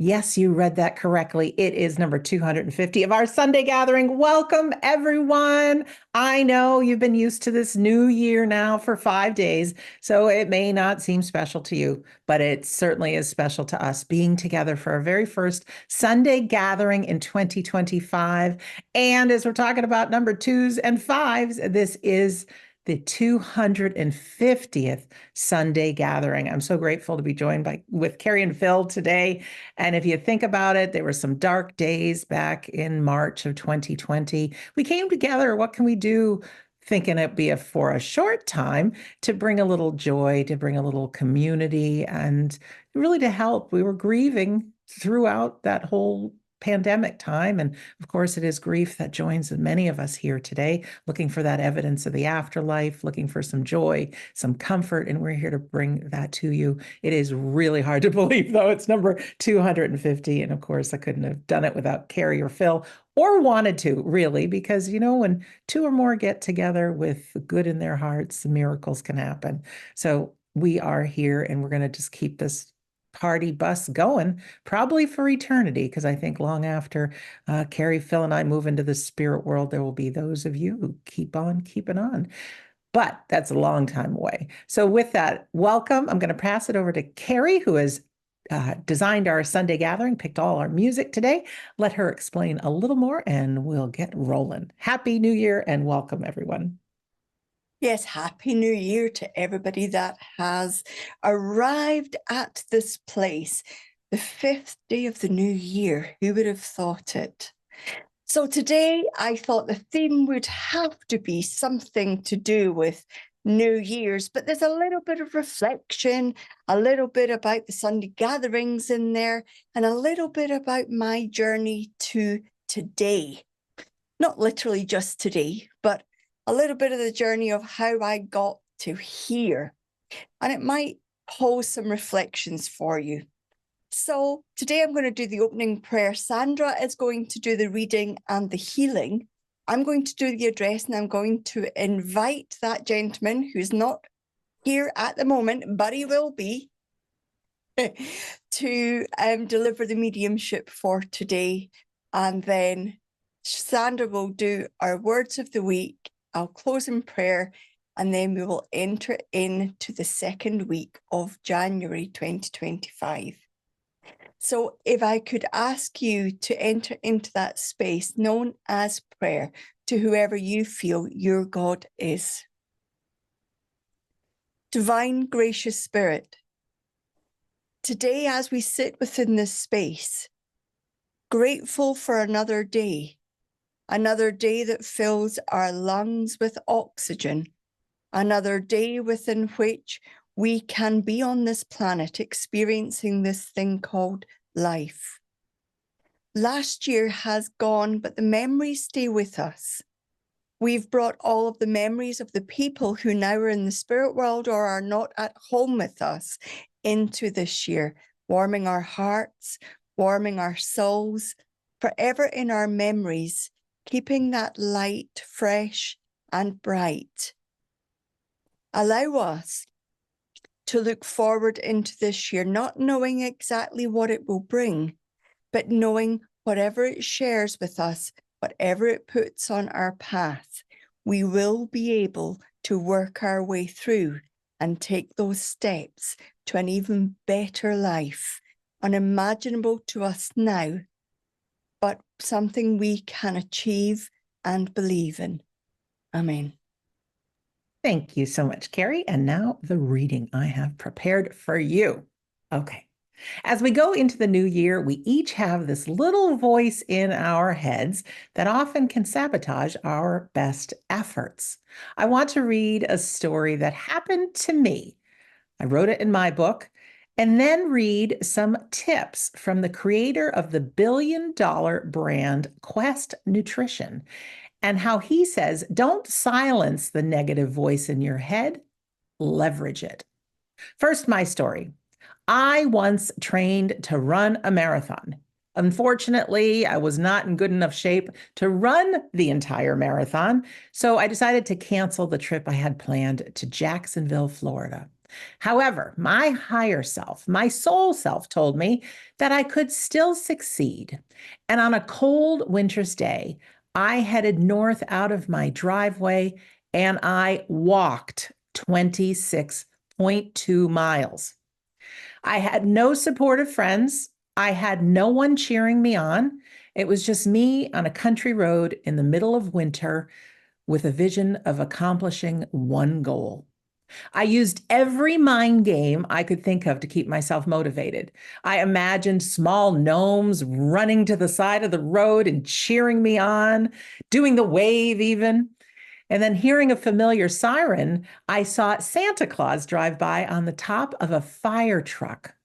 Yes, you read that correctly. It is number 250 of our Sunday gathering. Welcome, everyone. I know you've been used to this new year now for 5 days, so it may not seem special to you, but it certainly is special to us being together for our very first Sunday gathering in 2025. And as we're talking about number twos and fives, this is the 250th Sunday gathering. I'm so grateful to be joined with Kerry and Phil today. And if you think about it, there were some dark days back in March of 2020. We came together. What can we do? Thinking it'd be for a short time to bring a little joy, to bring a little community, and really to help. We were grieving throughout that whole pandemic time. And of course, it is grief that joins many of us here today, looking for that evidence of the afterlife, looking for some joy, some comfort. And we're here to bring that to you. It is really hard to believe, though. It's number 250. And of course, I couldn't have done it without Kerry or Phil, or wanted to, really, because, when two or more get together with good in their hearts, miracles can happen. So we are here, and we're going to just keep this party bus going probably for eternity, because I think long after Kerry, Phil, and I move into the spirit world, there will be those of you who keep on keeping on. But that's a long time away. So with that, welcome. I'm going to pass it over to Kerry, who has designed our Sunday gathering, picked all our music today. Let her explain a little more and we'll get rolling. Happy New Year and welcome, everyone. Yes, Happy New Year to everybody that has arrived at this place, the 5th day of the new year. Who would have thought it? So today I thought the theme would have to be something to do with New Year's, but there's a little bit of reflection, a little bit about the Sunday gatherings in there, and a little bit about my journey to today. Not literally just today, but a little bit of the journey of how I got to here. And it might pose some reflections for you. So today I'm going to do the opening prayer. Sandra is going to do the reading and the healing. I'm going to do the address, and I'm going to invite that gentleman who's not here at the moment, but he will be, to deliver the mediumship for today. And then Sandra will do our words of the week. I'll close in prayer, and then we will enter into the second week of January 2025. So if I could ask you to enter into that space known as prayer to whoever you feel your God is. Divine Gracious Spirit, today as we sit within this space, grateful for another day that fills our lungs with oxygen, another day within which we can be on this planet experiencing this thing called life. Last year has gone, but the memories stay with us. We've brought all of the memories of the people who now are in the spirit world or are not at home with us into this year, warming our hearts, warming our souls, forever in our memories, keeping that light fresh and bright. Allow us to look forward into this year, not knowing exactly what it will bring, but knowing whatever it shares with us, whatever it puts on our path, we will be able to work our way through and take those steps to an even better life, unimaginable to us now, but something we can achieve and believe in. Amen. Thank you so much, Kerry. And now the reading I have prepared for you. Okay. As we go into the new year, we each have this little voice in our heads that often can sabotage our best efforts. I want to read a story that happened to me. I wrote it in my book, and then read some tips from the creator of the billion-dollar brand Quest Nutrition, and how he says, don't silence the negative voice in your head, leverage it. First, my story. I once trained to run a marathon. Unfortunately, I was not in good enough shape to run the entire marathon, so I decided to cancel the trip I had planned to Jacksonville, Florida. However, my higher self, my soul self, told me that I could still succeed. And on a cold winter's day, I headed north out of my driveway and I walked 26.2 miles. I had no supportive friends. I had no one cheering me on. It was just me on a country road in the middle of winter with a vision of accomplishing one goal. I used every mind game I could think of to keep myself motivated. I imagined small gnomes running to the side of the road and cheering me on, doing the wave even. And then hearing a familiar siren, I saw Santa Claus drive by on the top of a fire truck.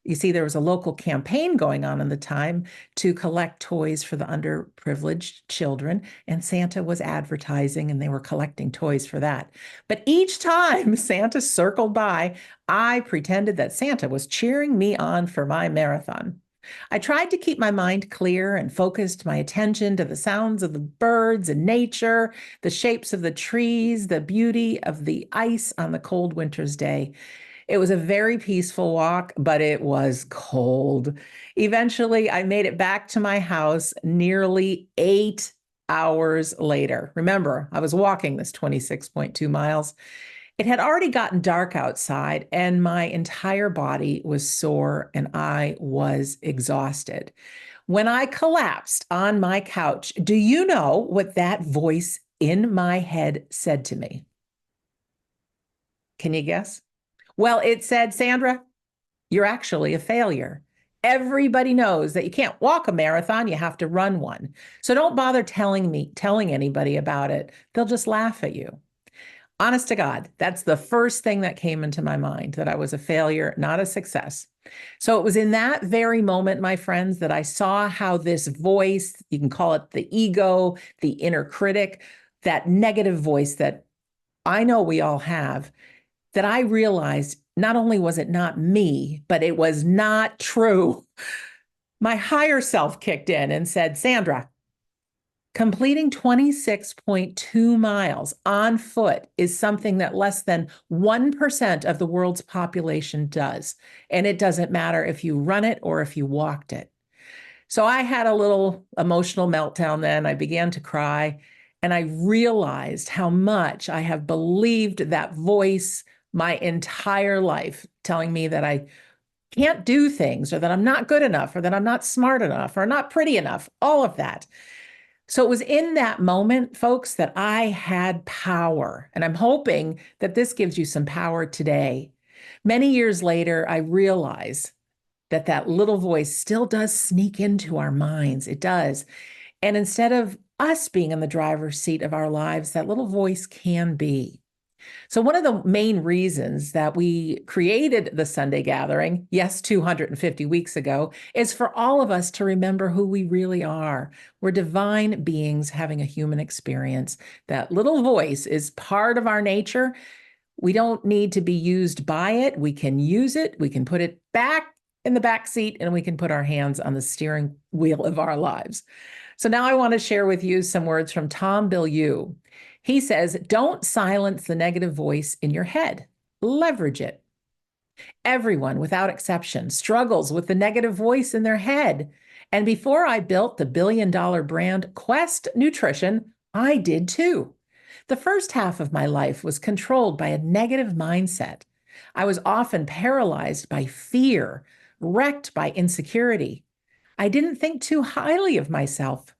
You see, there was a local campaign going on in the time to collect toys for the underprivileged children, and Santa was advertising and they were collecting toys for that. But each time Santa circled by, I pretended that Santa was cheering me on for my marathon. I tried to keep my mind clear and focused my attention to the sounds of the birds and nature, the shapes of the trees, the beauty of the ice on the cold winter's day. It was a very peaceful walk, but it was cold. Eventually, I made it back to my house nearly 8 hours later. Remember, I was walking this 26.2 miles. It had already gotten dark outside, and my entire body was sore and I was exhausted. When I collapsed on my couch, do you know what that voice in my head said to me? Can you guess? Well, it said, Sandra, you're actually a failure. Everybody knows that you can't walk a marathon, you have to run one. So don't bother telling anybody about it. They'll just laugh at you. Honest to God, that's the first thing that came into my mind, that I was a failure, not a success. So it was in that very moment, my friends, that I saw how this voice, you can call it the ego, the inner critic, that negative voice that I know we all have, that I realized not only was it not me, but it was not true. My higher self kicked in and said, Sandra, completing 26.2 miles on foot is something that less than 1% of the world's population does. And it doesn't matter if you run it or if you walked it. So I had a little emotional meltdown then. I began to cry and I realized how much I have believed that voice my entire life, telling me that I can't do things or that I'm not good enough or that I'm not smart enough or not pretty enough, all of that. So it was in that moment, folks, that I had power. And I'm hoping that this gives you some power today. Many years later, I realize that that little voice still does sneak into our minds. It does. And instead of us being in the driver's seat of our lives, that little voice can be. So, one of the main reasons that we created the Sunday gathering, yes, 250 weeks ago, is for all of us to remember who we really are. We're divine beings having a human experience. That little voice is part of our nature. We don't need to be used by it. We can use it. We can put it back in the back seat and we can put our hands on the steering wheel of our lives. So now I want to share with you some words from Tom Bilyeu. He says, don't silence the negative voice in your head. Leverage it. Everyone, without exception, struggles with the negative voice in their head. And before I built the billion-dollar brand Quest Nutrition, I did too. The first half of my life was controlled by a negative mindset. I was often paralyzed by fear, wrecked by insecurity. I didn't think too highly of myself.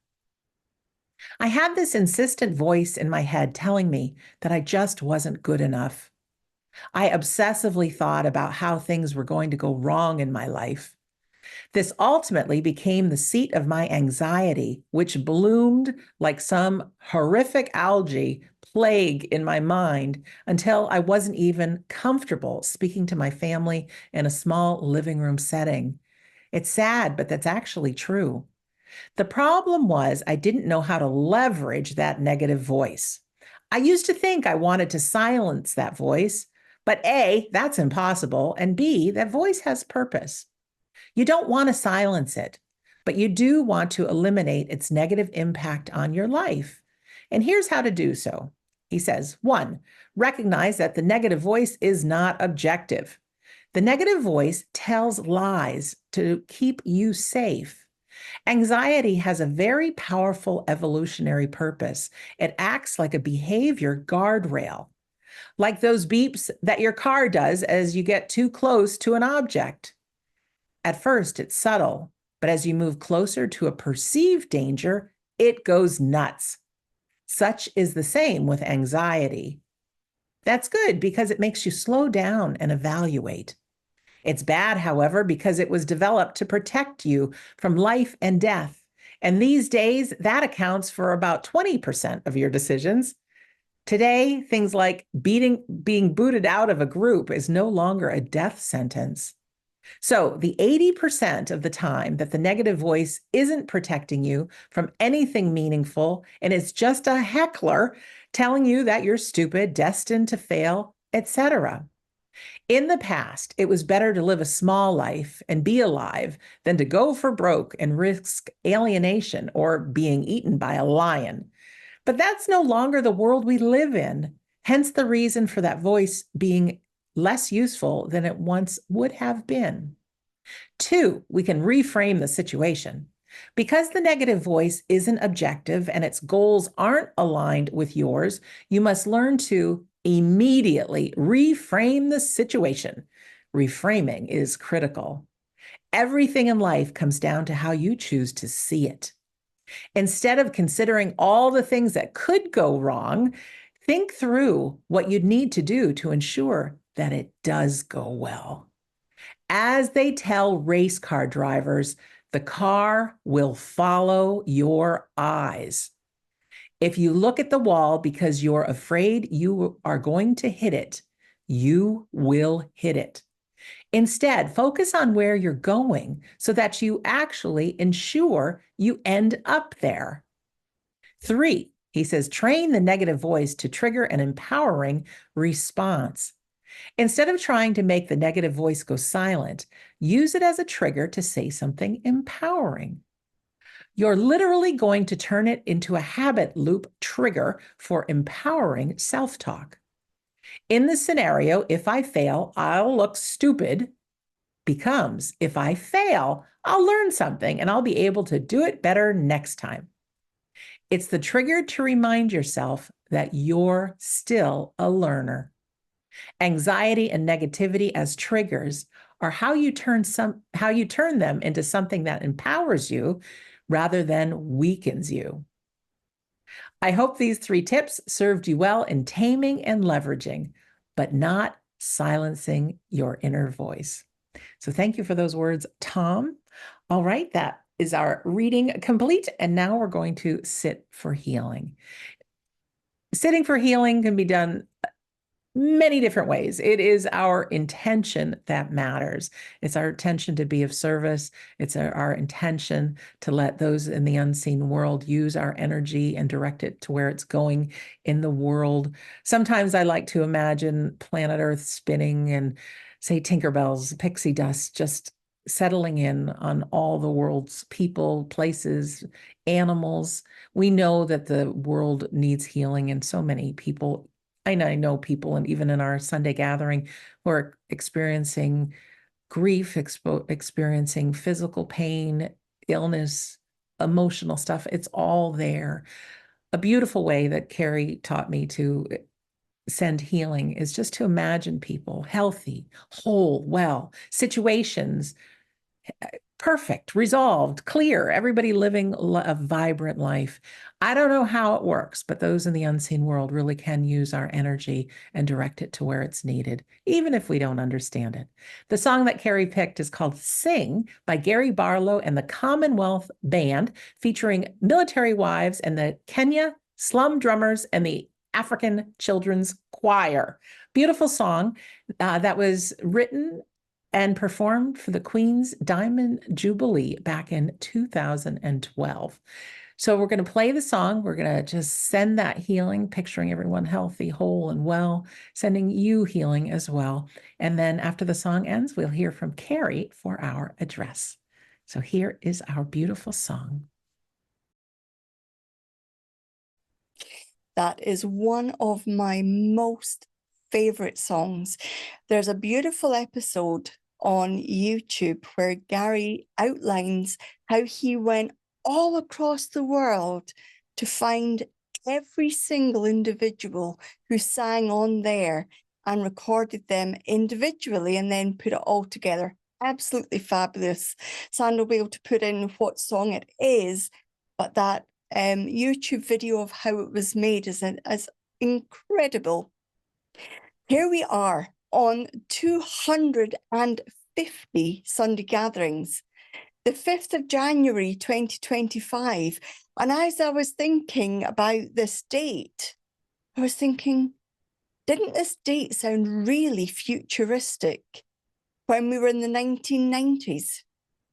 I had this insistent voice in my head telling me that I just wasn't good enough. I obsessively thought about how things were going to go wrong in my life. This ultimately became the seat of my anxiety, which bloomed like some horrific algae plague in my mind until I wasn't even comfortable speaking to my family in a small living room setting. It's sad, but that's actually true. The problem was I didn't know how to leverage that negative voice. I used to think I wanted to silence that voice, but A, that's impossible, and B, that voice has purpose. You don't want to silence it, but you do want to eliminate its negative impact on your life. And here's how to do so. He says, one, recognize that the negative voice is not objective. The negative voice tells lies to keep you safe. Anxiety has a very powerful evolutionary purpose. It acts like a behavior guardrail, like those beeps that your car does as you get too close to an object. At first, it's subtle, but as you move closer to a perceived danger, it goes nuts. Such is the same with anxiety. That's good because it makes you slow down and evaluate. It's bad, however, because it was developed to protect you from life and death. And these days, that accounts for about 20% of your decisions. Today, things like being booted out of a group is no longer a death sentence. So, the 80% of the time that the negative voice isn't protecting you from anything meaningful, and it's just a heckler telling you that you're stupid, destined to fail, etc. In the past, it was better to live a small life and be alive than to go for broke and risk alienation or being eaten by a lion. But that's no longer the world we live in, hence the reason for that voice being less useful than it once would have been. Two, we can reframe the situation. Because the negative voice isn't objective and its goals aren't aligned with yours, you must learn to immediately reframe the situation. Reframing is critical. Everything in life comes down to how you choose to see it. Instead of considering all the things that could go wrong, think through what you'd need to do to ensure that it does go well. As they tell race car drivers, the car will follow your eyes. If you look at the wall because you're afraid you are going to hit it, you will hit it. Instead, focus on where you're going so that you actually ensure you end up there. Three, he says, train the negative voice to trigger an empowering response. Instead of trying to make the negative voice go silent, use it as a trigger to say something empowering. You're literally going to turn it into a habit loop trigger for empowering self-talk. In this scenario, if I fail, I'll look stupid becomes, if I fail, I'll learn something and I'll be able to do it better next time. It's the trigger to remind yourself that you're still a learner. Anxiety and negativity as triggers are how you turn them into something that empowers you rather than weakens you. I hope these 3 tips served you well in taming and leveraging, but not silencing your inner voice. So thank you for those words, Tom. All right, that is our reading complete. And now we're going to sit for healing. Sitting for healing can be done many different ways. It is our intention that matters. It's our intention to be of service. It's our intention to let those in the unseen world use our energy and direct it to where it's going in the world. Sometimes I like to imagine planet Earth spinning and say Tinkerbell's pixie dust just settling in on all the world's people, places, animals. We know that the world needs healing, and so many people, I know people, and even in our Sunday gathering, who are experiencing grief, experiencing physical pain, illness, emotional stuff. It's all there. A beautiful way that Kerry taught me to send healing is just to imagine people healthy, whole, well, situations perfect, resolved, clear, everybody living a vibrant life. I don't know how it works, but those in the unseen world really can use our energy and direct it to where it's needed, even if we don't understand it. The song that Kerry picked is called Sing by Gary Barlow and the Commonwealth Band, featuring military wives and the Kenya Slum Drummers and the African Children's Choir. Beautiful song that was written and performed for the Queen's Diamond Jubilee back in 2012. So we're going to play the song. We're going to just send that healing, picturing everyone healthy, whole, and well, sending you healing as well. And then after the song ends, we'll hear from Kerry for our address. So here is our beautiful song. That is one of my most favorite songs. There's a beautiful episode on YouTube where Gary outlines how he went all across the world to find every single individual who sang on there and recorded them individually and then put it all together. Absolutely fabulous. Sandra will be able to put in what song it is, but that YouTube video of how it was made is incredible. Here we are on 250 Sunday gatherings, the 5th of January 2025. And as I was thinking about this date, I was thinking, didn't this date sound really futuristic when we were in the 1990s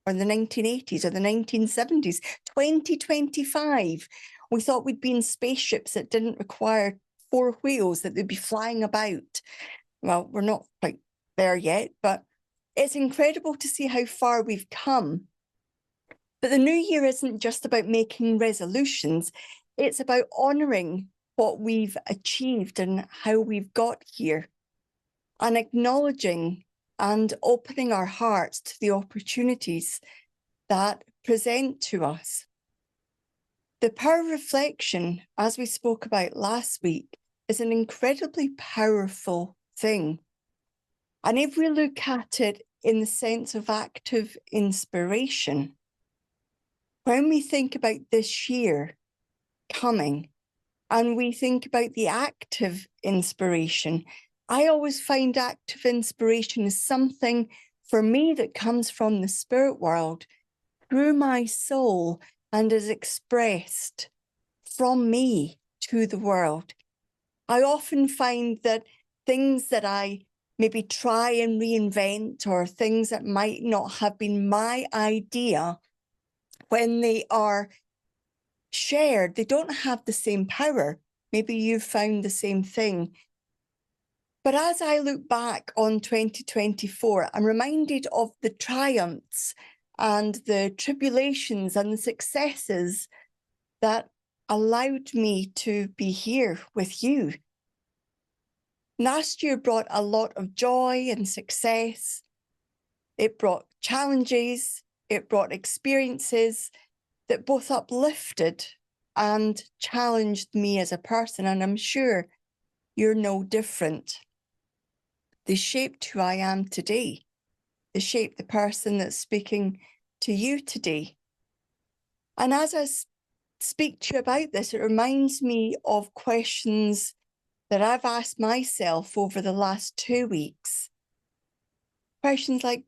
or the 1980s or the 1970s? 2025, we thought we'd be in spaceships that didn't require 4 wheels, that they'd be flying about. Well, we're not quite there yet, but it's incredible to see how far we've come. But the new year isn't just about making resolutions. It's about honouring what we've achieved and how we've got here, and acknowledging and opening our hearts to the opportunities that present to us. The power of reflection, as we spoke about last week, is an incredibly powerful thing. And if we look at it in the sense of active inspiration, when we think about this year coming and we think about the active inspiration, I always find active inspiration is something for me that comes from the spirit world through my soul and is expressed from me to the world. I often find that things that I maybe try and reinvent, or things that might not have been my idea, when they are shared, they don't have the same power. Maybe you've found the same thing. But as I look back on 2024, I'm reminded of the triumphs and the tribulations and the successes that allowed me to be here with you. Last year brought a lot of joy and success. It brought challenges, it brought experiences that both uplifted and challenged me as a person, and I'm sure you're no different. They shaped who I am today. They shaped the person that's speaking to you today. And as I speak to you about this, it reminds me of questions that I've asked myself over the last 2 weeks. Questions like,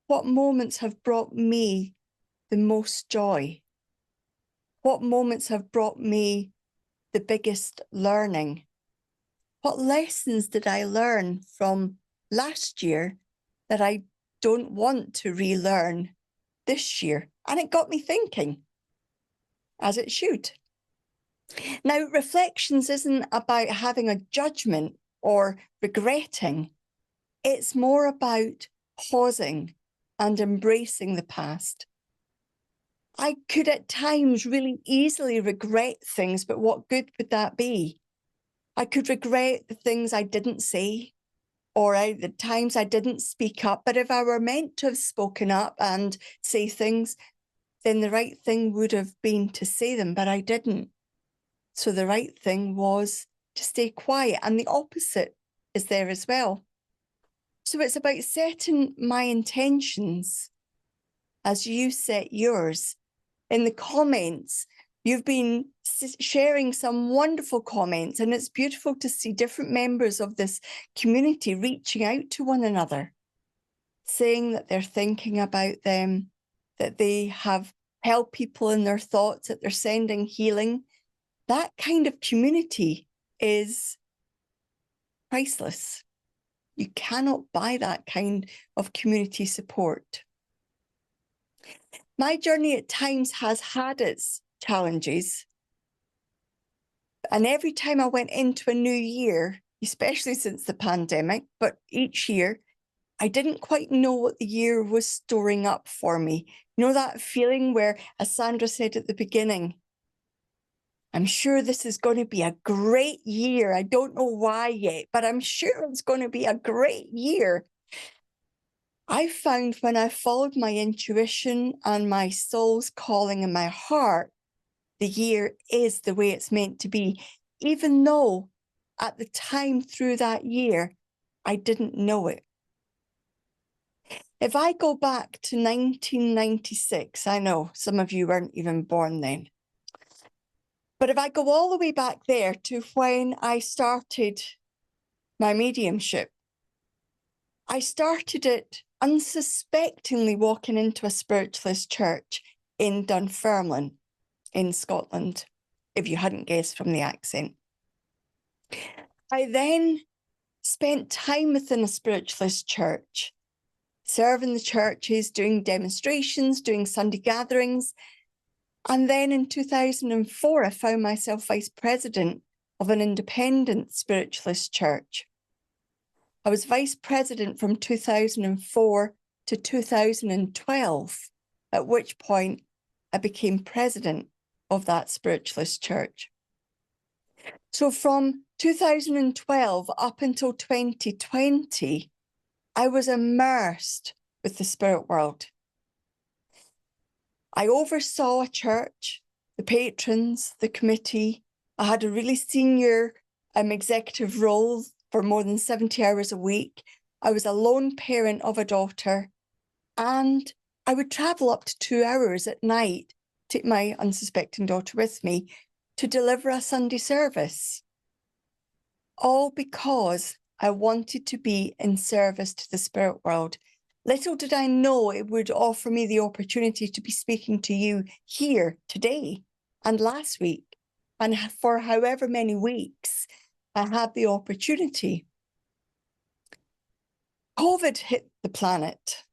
what moments have brought me the most joy? What moments have brought me the biggest learning? What lessons did I learn from last year that I don't want to relearn this year? And it got me thinking, as it should. Now, reflections isn't about having a judgment or regretting. It's more about pausing and embracing the past. I could at times really easily regret things, but what good would that be? I could regret the things I didn't say, or the times I didn't speak up. But if I were meant to have spoken up and say things, then the right thing would have been to say them, but I didn't. So the right thing was to stay quiet, and the opposite is there as well. So it's about setting my intentions as you set yours. In the comments, you've been sharing some wonderful comments, and it's beautiful to see different members of this community reaching out to one another, saying that they're thinking about them, that they have held people in their thoughts, that they're sending healing. That kind of community is priceless. You cannot buy that kind of community support. My journey at times has had its challenges. And every time I went into a new year, especially since the pandemic, but each year, I didn't quite know what the year was storing up for me. You know that feeling where, as Sandra said at the beginning, I'm sure this is going to be a great year. I don't know why yet, but I'm sure it's going to be a great year. I found when I followed my intuition and my soul's calling in my heart, the year is the way it's meant to be, even though at the time through that year, I didn't know it. If I go back to 1996, I know some of you weren't even born then, but if I go all the way back there to when I started my mediumship, I started it unsuspectingly walking into a spiritualist church in Dunfermline in Scotland, if you hadn't guessed from the accent. I then spent time within a spiritualist church, serving the churches, doing demonstrations, doing Sunday gatherings. And then in 2004, I found myself vice president of an independent spiritualist church. I was vice president from 2004 to 2012, at which point I became president of that spiritualist church. So from 2012 up until 2020, I was immersed with the spirit world. I oversaw a church, the patrons, the committee. I had a really senior executive role for more than 70 hours a week. I was a lone parent of a daughter, and I would travel up to 2 hours at night, take my unsuspecting daughter with me, to deliver a Sunday service. All because I wanted to be in service to the spirit world. Little did I know it would offer me the opportunity to be speaking to you here today and last week, and for however many weeks I had the opportunity. COVID hit the planet,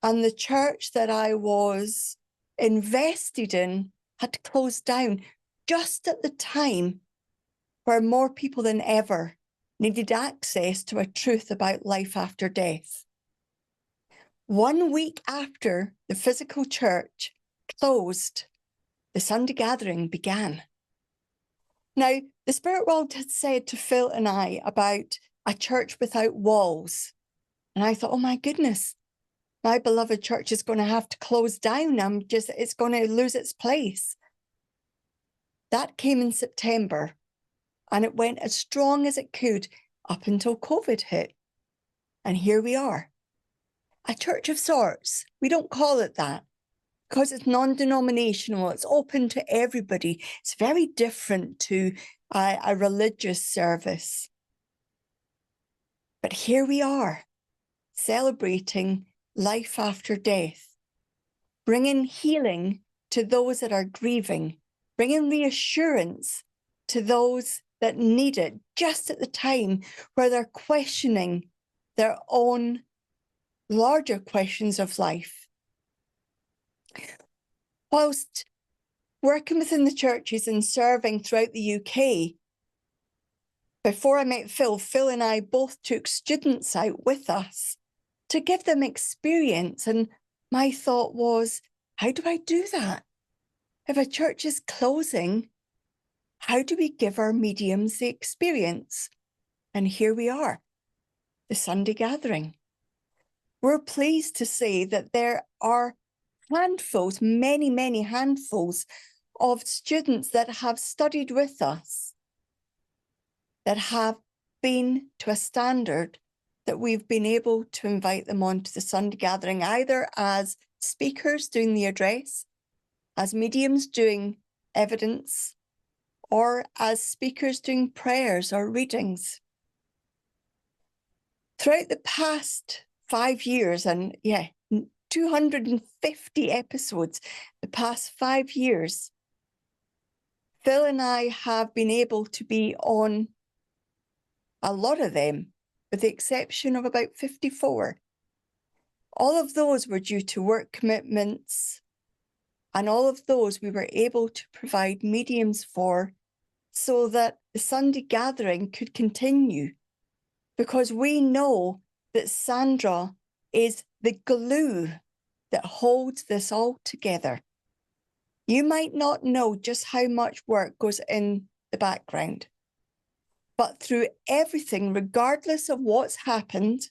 and the church that I was invested in had closed down just at the time where more people than ever needed access to a truth about life after death. 1 week after the physical church closed, the Sunday gathering began. Now, the spirit world had said to Phil and I about a church without walls. And I thought, oh my goodness, my beloved church is going to have to close down. It's going to lose its place. That came in September, and it went as strong as it could up until COVID hit. And here we are. A church of sorts. We don't call it that because it's non-denominational. It's open to everybody. It's very different to a religious service. But here we are, celebrating life after death, bringing healing to those that are grieving, bringing reassurance to those that need it just at the time where they're questioning their own larger questions of life. Whilst working within the churches and serving throughout the UK, before I met Phil, Phil and I both took students out with us to give them experience. And my thought was, how do I do that? If a church is closing, how do we give our mediums the experience? And here we are, the Sunday gathering. We're pleased to say that there are handfuls, many, many handfuls of students that have studied with us, that have been to a standard that we've been able to invite them onto the Sunday gathering, either as speakers doing the address, as mediums doing evidence, or as speakers doing prayers or readings. Throughout the past 5 years, and 250 episodes, the past 5 years, Phil and I have been able to be on a lot of them, with the exception of about 54. All of those were due to work commitments, and all of those we were able to provide mediums for so that the Sunday gathering could continue, because we know that Sandra is the glue that holds this all together. You might not know just how much work goes in the background, but through everything, regardless of what's happened,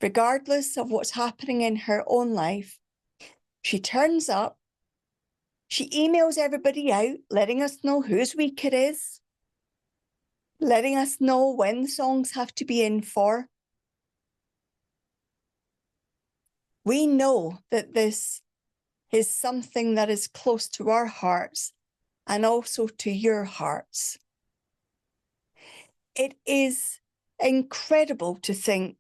regardless of what's happening in her own life, she turns up, she emails everybody out, letting us know whose week it is, letting us know when the songs have to be in for. We know that this is something that is close to our hearts and also to your hearts. It is incredible to think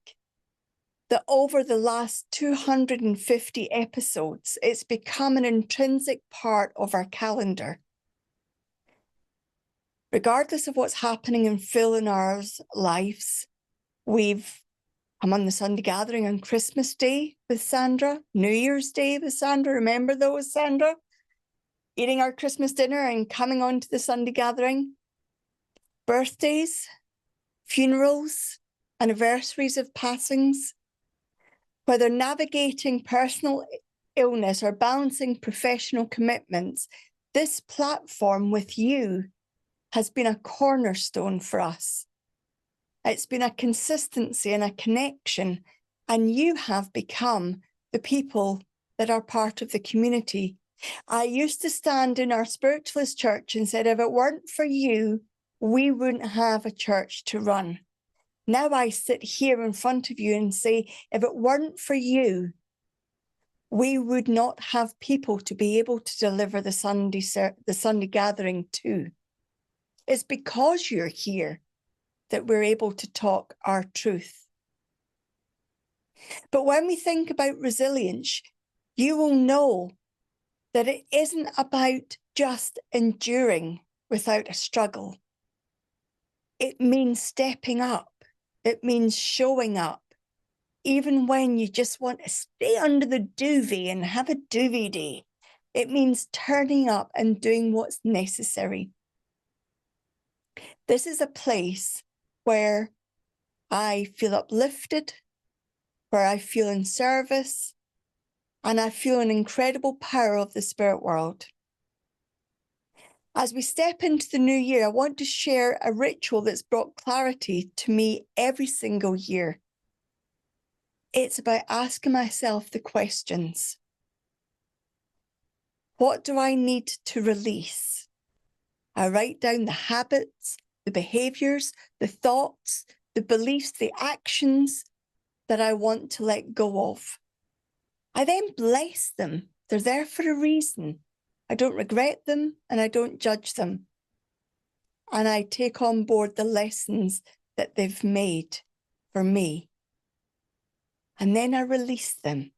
that over the last 250 episodes, it's become an intrinsic part of our calendar. Regardless of what's happening in Phil and our lives, we've come on the Sunday gathering on Christmas Day with Sandra, New Year's Day with Sandra. Remember those, Sandra? Eating our Christmas dinner and coming on to the Sunday gathering. Birthdays, funerals, anniversaries of passings. Whether navigating personal illness or balancing professional commitments, this platform with you has been a cornerstone for us. It's been a consistency and a connection, and you have become the people that are part of the community. I used to stand in our spiritualist church and said, if it weren't for you, we wouldn't have a church to run. Now I sit here in front of you and say, if it weren't for you, we would not have people to be able to deliver the Sunday gathering to. It's because you're here that we're able to talk our truth. But when we think about resilience, you will know that it isn't about just enduring without a struggle. It means stepping up. It means showing up, even when you just want to stay under the duvet and have a duvet day. It means turning up and doing what's necessary. This is a place where I feel uplifted, where I feel in service, and I feel an incredible power of the spirit world. As we step into the new year, I want to share a ritual that's brought clarity to me every single year. It's about asking myself the questions. What do I need to release? I write down the habits, the behaviors, the thoughts, the beliefs, the actions that I want to let go of. I then bless them. They're there for a reason. I don't regret them and I don't judge them. And I take on board the lessons that they've made for me. And then I release them.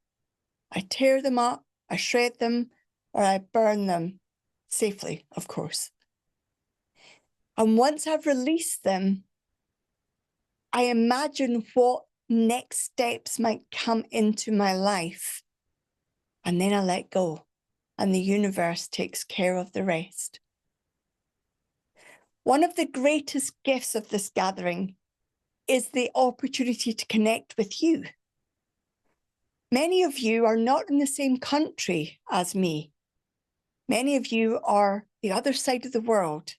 I tear them up, I shred them, or I burn them safely, of course. And once I've released them, I imagine what next steps might come into my life. And then I let go, and the universe takes care of the rest. One of the greatest gifts of this gathering is the opportunity to connect with you. Many of you are not in the same country as me. Many of you are the other side of the world.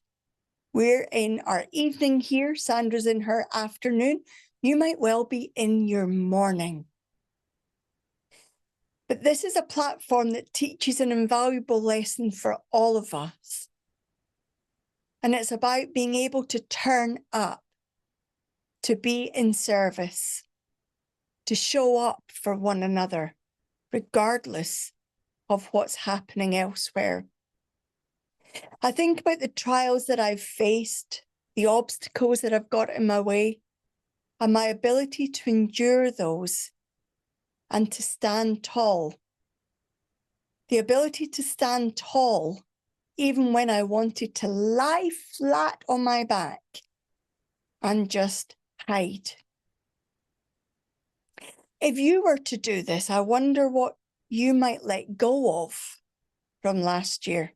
We're in our evening here. Sandra's in her afternoon. You might well be in your morning. But this is a platform that teaches an invaluable lesson for all of us. And it's about being able to turn up, to be in service, to show up for one another, regardless of what's happening elsewhere. I think about the trials that I've faced, the obstacles that I've got in my way, and my ability to endure those and to stand tall. The ability to stand tall even when I wanted to lie flat on my back and just hide. If you were to do this, I wonder what you might let go of from last year.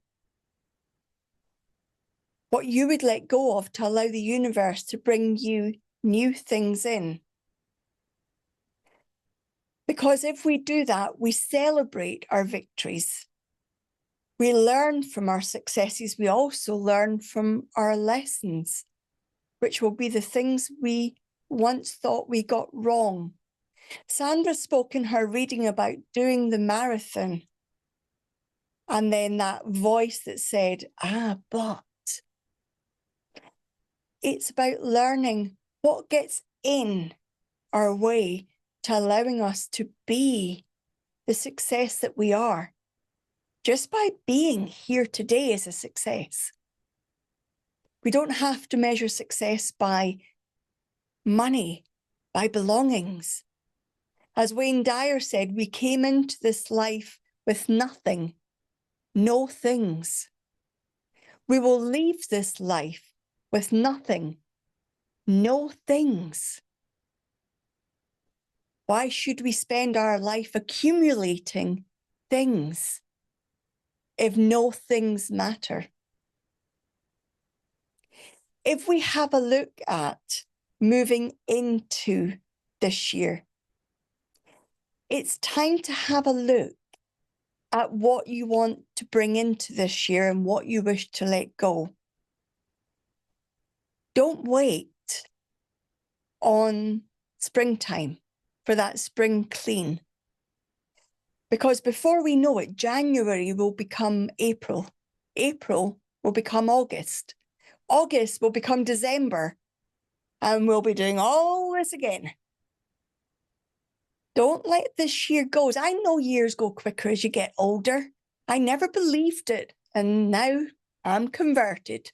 What you would let go of to allow the universe to bring you new things in. Because if we do that, we celebrate our victories. We learn from our successes. We also learn from our lessons, which will be the things we once thought we got wrong. Sandra spoke in her reading about doing the marathon. And then that voice that said, but it's about learning what gets in our way to allowing us to be the success that we are. Just by being here today is a success. We don't have to measure success by money, by belongings. As Wayne Dyer said, we came into this life with nothing, no things. We will leave this life with nothing, no things. Why should we spend our life accumulating things if no things matter? If we have a look at moving into this year, it's time to have a look at what you want to bring into this year and what you wish to let go. Don't wait on springtime for that spring clean. Because before we know it, January will become April. April will become August. August will become December. And we'll be doing all this again. Don't let this year go. I know years go quicker as you get older. I never believed it. And now I'm converted.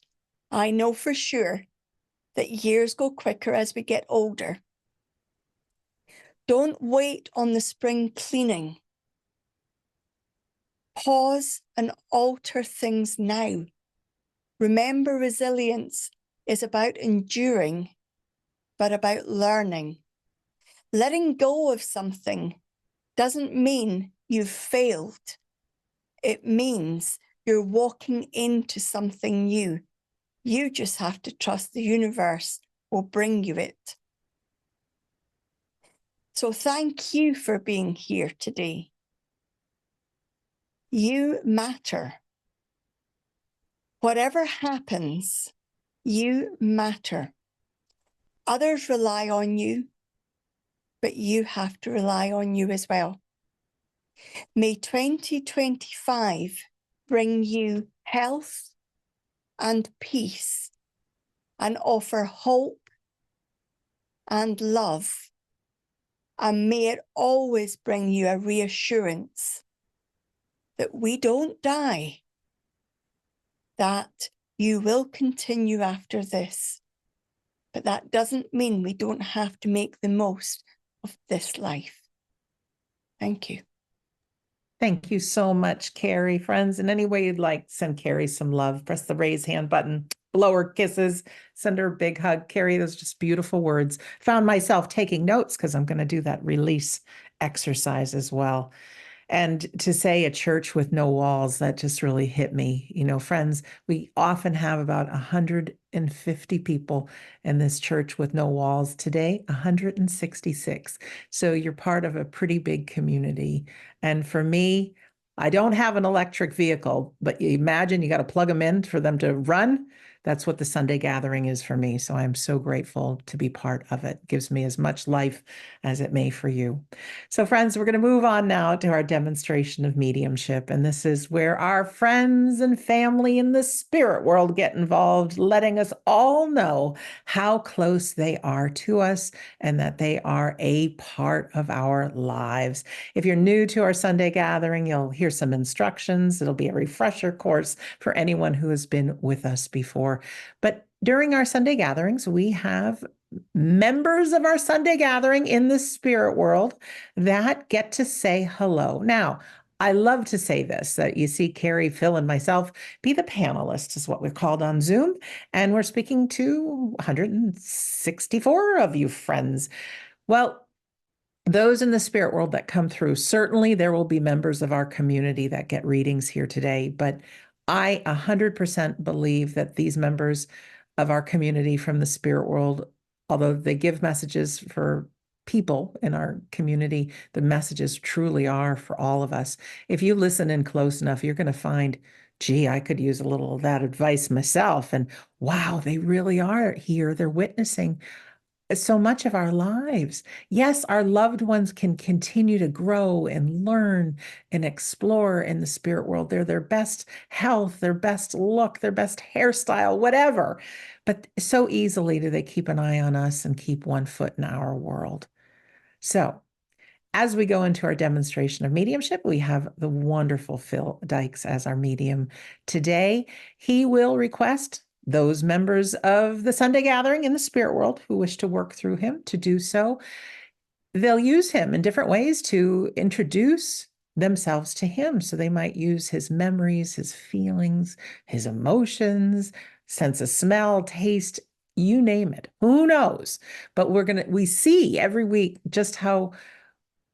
I know for sure that years go quicker as we get older. Don't wait on the spring cleaning. Pause and alter things now. Remember, resilience is about enduring, but about learning. Letting go of something doesn't mean you've failed. It means you're walking into something new. You just have to trust the universe will bring you it. So thank you for being here today. You matter. Whatever happens, you matter. Others rely on you, but you have to rely on you as well. May 2025 bring you health and peace and offer hope and love. And may it always bring you a reassurance that we don't die, that you will continue after this. But that doesn't mean we don't have to make the most of this life. Thank you. Thank you so much, Kerry. Friends, in any way you'd like, send Kerry some love. Press the raise hand button, blow her kisses, send her a big hug. Kerry, those are just beautiful words. Found myself taking notes because I'm going to do that release exercise as well. And to say a church with no walls, that just really hit me. You know, friends, we often have about 150 people in this church with no walls. Today, 166. So you're part of a pretty big community. And for me, I don't have an electric vehicle, but you imagine you got to plug them in for them to run. That's what the Sunday gathering is for me. So I'm so grateful to be part of it. It gives me as much life as it may for you. So friends, we're going to move on now to our demonstration of mediumship. And this is where our friends and family in the spirit world get involved, letting us all know how close they are to us and that they are a part of our lives. If you're new to our Sunday gathering, you'll hear some instructions. It'll be a refresher course for anyone who has been with us before. But during our Sunday gatherings, we have members of our Sunday gathering in the spirit world that get to say hello. Now, I love to say this, that you see Kerry, Phil, and myself be the panelists is what we're called on Zoom. And we're speaking to 164 of you friends. Well, those in the spirit world that come through, certainly there will be members of our community that get readings here today, but I 100% believe that these members of our community from the spirit world, although they give messages for people in our community, the messages truly are for all of us. If you listen in close enough, you're going to find, gee, I could use a little of that advice myself. And wow, they really are here. They're witnessing so much of our lives. Yes, our loved ones can continue to grow and learn and explore in the spirit world. They're their best health, their best look, their best hairstyle, whatever. But so easily do they keep an eye on us and keep one foot in our world. So, as we go into our demonstration of mediumship, we have the wonderful Phil Dykes as our medium. Today, he will request those members of the Sunday gathering in the spirit world who wish to work through him to do so. They'll use him in different ways to introduce themselves to him. So they might use his memories, his feelings, his emotions, sense of smell, taste, you name it. Who knows? But we see every week just how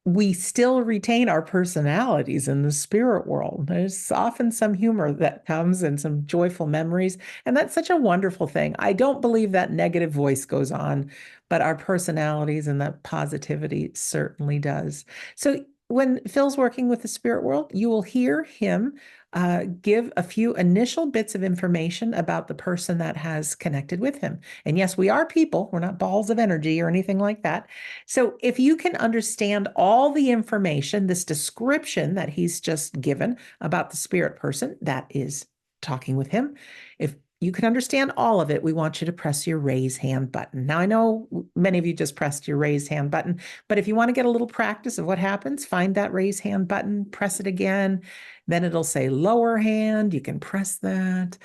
we still retain our personalities in the spirit world. There's often some humor that comes and some joyful memories. And that's such a wonderful thing. I don't believe that negative voice goes on, but our personalities and that positivity certainly does. So when Phil's working with the spirit world, you will hear him give a few initial bits of information about the person that has connected with him. And yes, we are people. We're not balls of energy or anything like that. So if you can understand all the information, this description that he's just given about the spirit person that is talking with him, if you can understand all of it, we want you to press your raise hand button. Now, I know many of you just pressed your raise hand button, but if you want to get a little practice of what happens, find that raise hand button, press it again. Then it'll say lower hand. You can press that.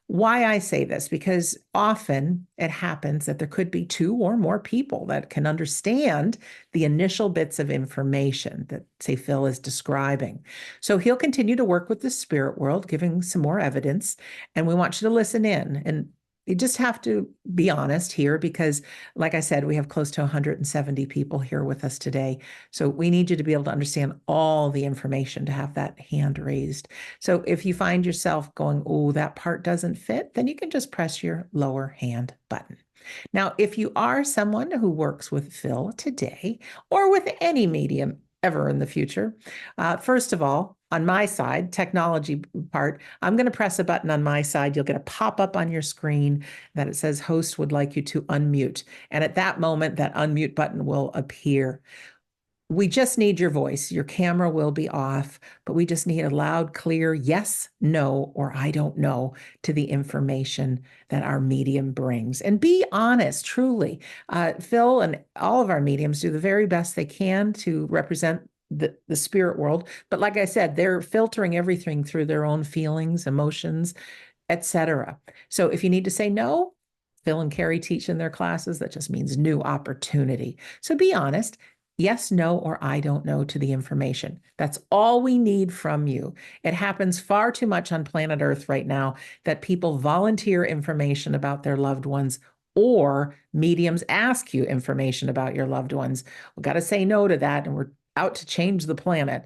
Why I say this, because often it happens that there could be two or more people that can understand the initial bits of information that, say, Phil is describing. So he'll continue to work with the spirit world, giving some more evidence, and we want you to listen in. And you just have to be honest here because, like I said, we have close to 170 people here with us today. So we need you to be able to understand all the information to have that hand raised. So if you find yourself going, oh, that part doesn't fit, then you can just press your lower hand button. Now, if you are someone who works with Phil today or with any medium ever in the future, first of all, on my side, technology part, I'm going to press a button on my side. You'll get a pop-up on your screen that it says host would like you to unmute. And at that moment, that unmute button will appear. We just need your voice. Your camera will be off, but we just need a loud, clear yes, no, or I don't know to the information that our medium brings. And be honest, truly. Phil and all of our mediums do the very best they can to represent the spirit world. But like I said, they're filtering everything through their own feelings, emotions, etc. So if you need to say no, Phil and Kerry teach in their classes, that just means new opportunity. So be honest. Yes, no, or I don't know to the information. That's all we need from you. It happens far too much on planet Earth right now that people volunteer information about their loved ones or mediums ask you information about your loved ones. We've got to say no to that, and we're out to change the planet.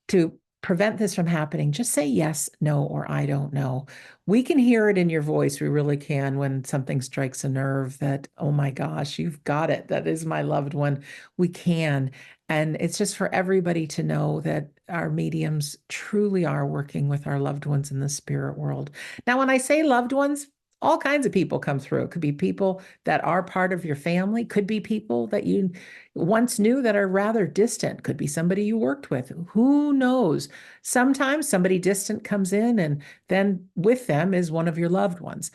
To prevent this from happening, just say yes, no, or I don't know. We can hear it in your voice. We really can when something strikes a nerve that, oh my gosh, you've got it. That is my loved one. We can. And it's just for everybody to know that our mediums truly are working with our loved ones in the spirit world. Now, when I say loved ones, all kinds of people come through. It could be people that are part of your family, could be people that you once knew that are rather distant, could be somebody you worked with. Who knows? Sometimes somebody distant comes in and then with them is one of your loved ones.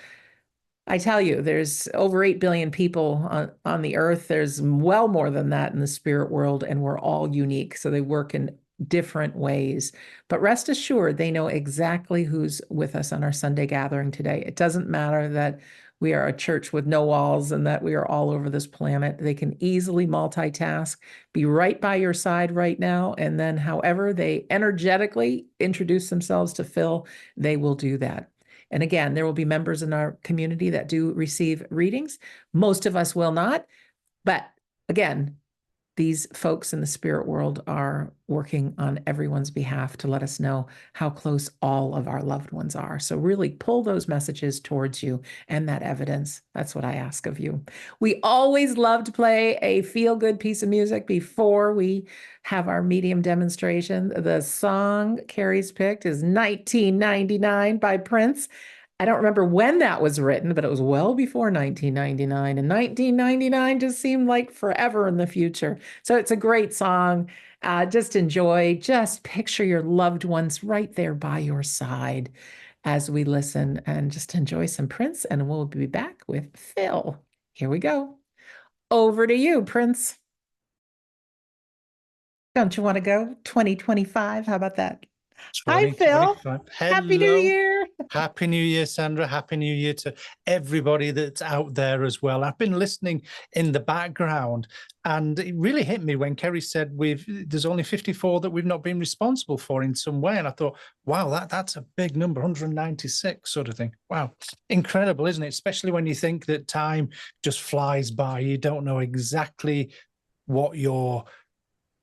I tell you, there's over 8 billion people on the earth. There's well more than that in the spirit world, and we're all unique. So they work in different ways. But rest assured, they know exactly who's with us on our Sunday gathering today. It doesn't matter that we are a church with no walls and that we are all over this planet. They can easily multitask, be right by your side right now. And then however they energetically introduce themselves to Phil, they will do that. And again, there will be members in our community that do receive readings. Most of us will not. But again, these folks in the spirit world are working on everyone's behalf to let us know how close all of our loved ones are. So really pull those messages towards you and that evidence. That's what I ask of you. We always love to play a feel-good piece of music before we have our medium demonstration. The song Kerry's picked is 1999 by Prince. I don't remember when that was written, but it was well before 1999. And 1999 just seemed like forever in the future. So it's a great song. Just enjoy, just picture your loved ones right there by your side as we listen and just enjoy some Prince. And we'll be back with Phil. Here we go. Over to you, Prince. Don't you want to go? 2025. How about that? Hi, Phil. 2025. Happy New Hello. Year. Happy New Year, Sandra. Happy New Year to everybody that's out there as well. I've been listening in the background, and it really hit me when Kerry said there's only 54 that we've not been responsible for in some way. And I thought, wow, that's a big number, 196 sort of thing. Wow, incredible, isn't it? Especially when you think that time just flies by. You don't know exactly what you're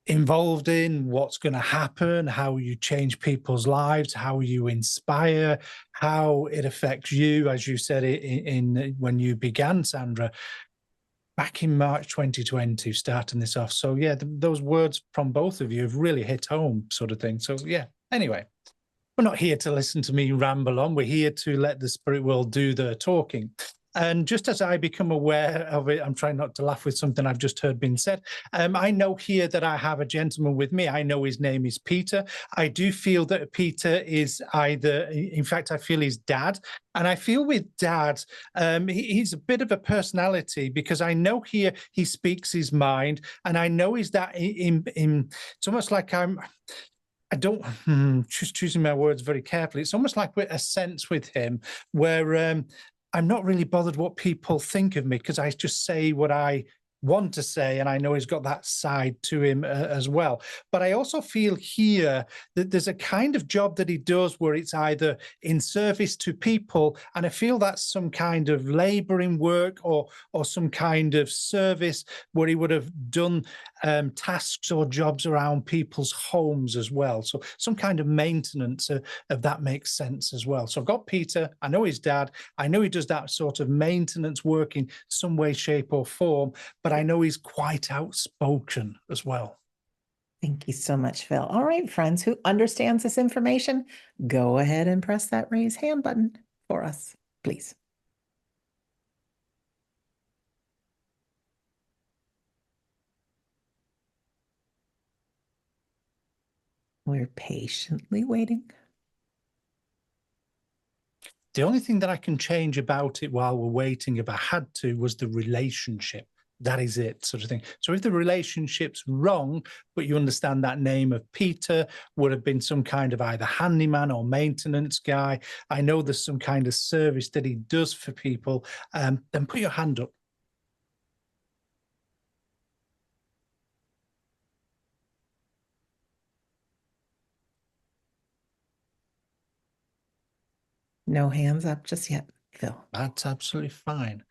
involved in, what's going to happen, how you change people's lives, how you inspire, how it affects you, as you said in when you began, Sandra, back in March 2020, starting this off. So yeah, those words from both of you have really hit home, sort of thing. So yeah, anyway, we're not here to listen to me ramble on. We're here to let the spirit world do the talking. And just as I become aware of it, I'm trying not to laugh with something I've just heard being said. I know here that I have a gentleman with me. I know his name is Peter. I do feel that Peter is in fact, I feel his dad. And I feel with Dad, he's a bit of a personality, because I know here he speaks his mind, and I know he's that it's almost like I don't just choosing my words very carefully. It's almost like a sense with him where I'm not really bothered what people think of me, because I just say what I want to say, and I know he's got that side to him as well. But I also feel here that there's a kind of job that he does where it's either in service to people, and I feel that's some kind of laboring work or some kind of service where he would have done tasks or jobs around people's homes as well. So some kind of maintenance of that makes sense as well. So I've got Peter, I know his dad, I know he does that sort of maintenance work in some way, shape or form, but I know he's quite outspoken as well. Thank you so much, Phil. All right, friends, who understands this information, go ahead and press that raise hand button for us, please. We're patiently waiting. The only thing that I can change about it while we're waiting, if I had to, was the relationship. That is it, sort of thing. So if the relationship's wrong, but you understand that name of Peter would have been some kind of either handyman or maintenance guy, I know there's some kind of service that he does for people, then put your hand up. No hands up just yet, Phil. That's absolutely fine,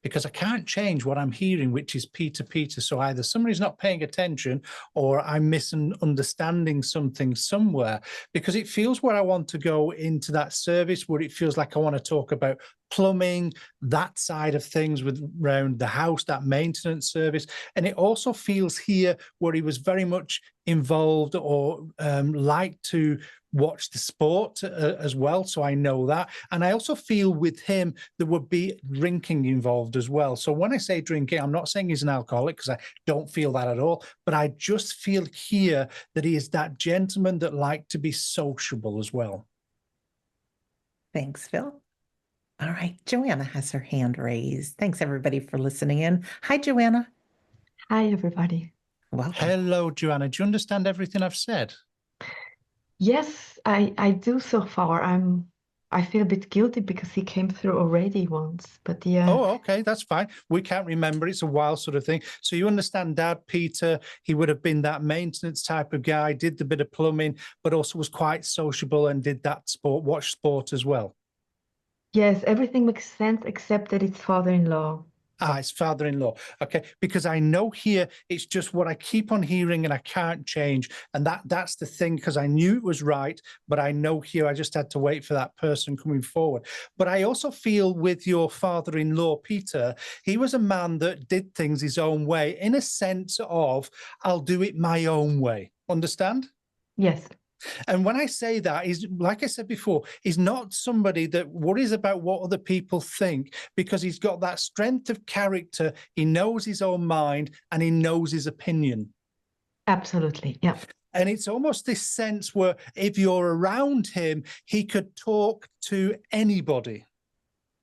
because I can't change what I'm hearing, which is Peter, Peter. So either somebody's not paying attention or I'm misunderstanding something somewhere, because it feels where I want to go into that service, where it feels like I want to talk about plumbing, that side of things with around the house, that maintenance service. And it also feels here where he was very much involved or liked to watch the sport as well. So I know that. And I also feel with him, there would be drinking involved as well. So when I say drinking, I'm not saying he's an alcoholic, because I don't feel that at all. But I just feel here that he is that gentleman that liked to be sociable as well. Thanks, Phil. All right, Joanna has her hand raised. Thanks, everybody, for listening in. Hi, Joanna. Hi, everybody. Welcome. Hello, Joanna. Do you understand everything I've said? Yes, I do so far. I feel a bit guilty because he came through already once, but yeah. Oh, okay, that's fine. We can't remember. It's a wild sort of thing. So you understand Dad, Peter, he would have been that maintenance type of guy, did the bit of plumbing, but also was quite sociable and did that watch sport as well. Yes, everything makes sense except that it's father-in-law. It's father-in-law. Okay, because I know here it's just what I keep on hearing and I can't change. And that's the thing, because I knew it was right, but I know here I just had to wait for that person coming forward. But I also feel with your father-in-law, Peter, he was a man that did things his own way, in a sense of, I'll do it my own way. Understand? Yes. And when I say that, he's, like I said before, he's not somebody that worries about what other people think, because he's got that strength of character. He knows his own mind and he knows his opinion. Absolutely. Yeah. And it's almost this sense where if you're around him, he could talk to anybody.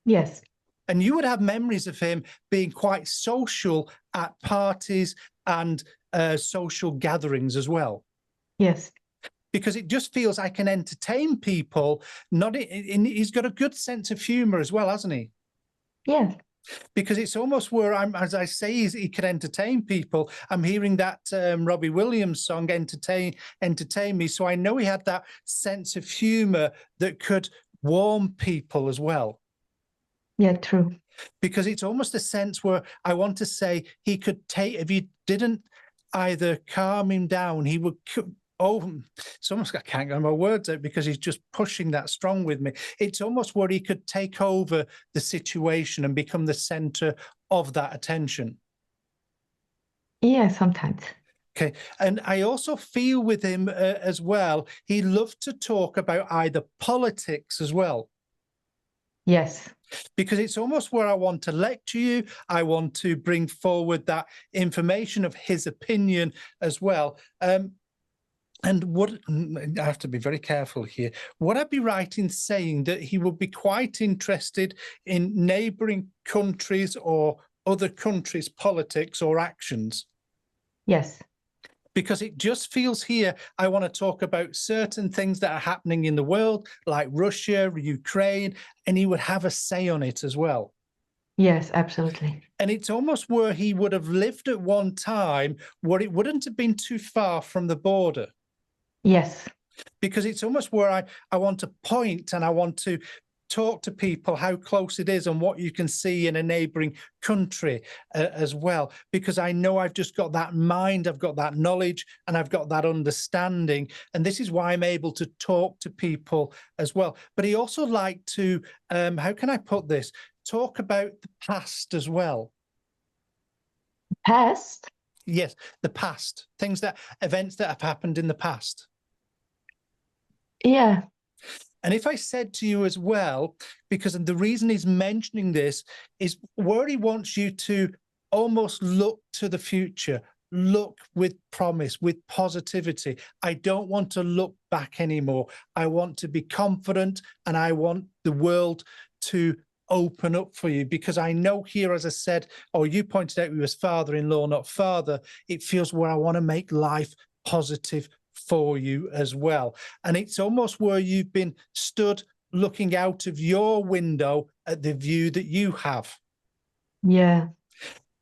Yes. And you would have memories of him being quite social at parties and social gatherings as well. Yes. Because it just feels I can entertain people. He's got a good sense of humor as well, hasn't he? Yes. Because it's almost where as I say, he can entertain people. I'm hearing that Robbie Williams song, Entertain Me. So I know he had that sense of humor that could warm people as well. Yeah, true. Because it's almost a sense where I want to say he could take, if you didn't either calm him down, he would... it's almost, I can't get my words out because he's just pushing that strong with me. It's almost where he could take over the situation and become the center of that attention. Yeah, sometimes. Okay. And I also feel with him as well, he loved to talk about either politics as well. Yes. Because it's almost where I want to lecture you. I want to bring forward that information of his opinion as well. And what I have to be very careful here. Would I be right in saying that he would be quite interested in neighbouring countries or other countries' politics or actions? Yes. Because it just feels here, I want to talk about certain things that are happening in the world, like Russia, Ukraine, and he would have a say on it as well. Yes, absolutely. And it's almost where he would have lived at one time where it wouldn't have been too far from the border. Yes. Because it's almost where I want to point and I want to talk to people how close it is and what you can see in a neighbouring country as well. Because I know I've just got that mind, I've got that knowledge, and I've got that understanding. And this is why I'm able to talk to people as well. But he also liked to, how can I put this? Talk about the past as well. Past? Yes, the past. Events that have happened in the past. Yeah. And if I said to you as well, because the reason he's mentioning this is where he wants you to almost look to the future, look with promise, with positivity. I don't want to look back anymore. I want to be confident and I want the world to open up for you, because I know here, as I said, or you pointed out, he was father-in-law, not father. It feels where I want to make life positive for you as well. And it's almost where you've been stood looking out of your window at the view that you have. Yeah.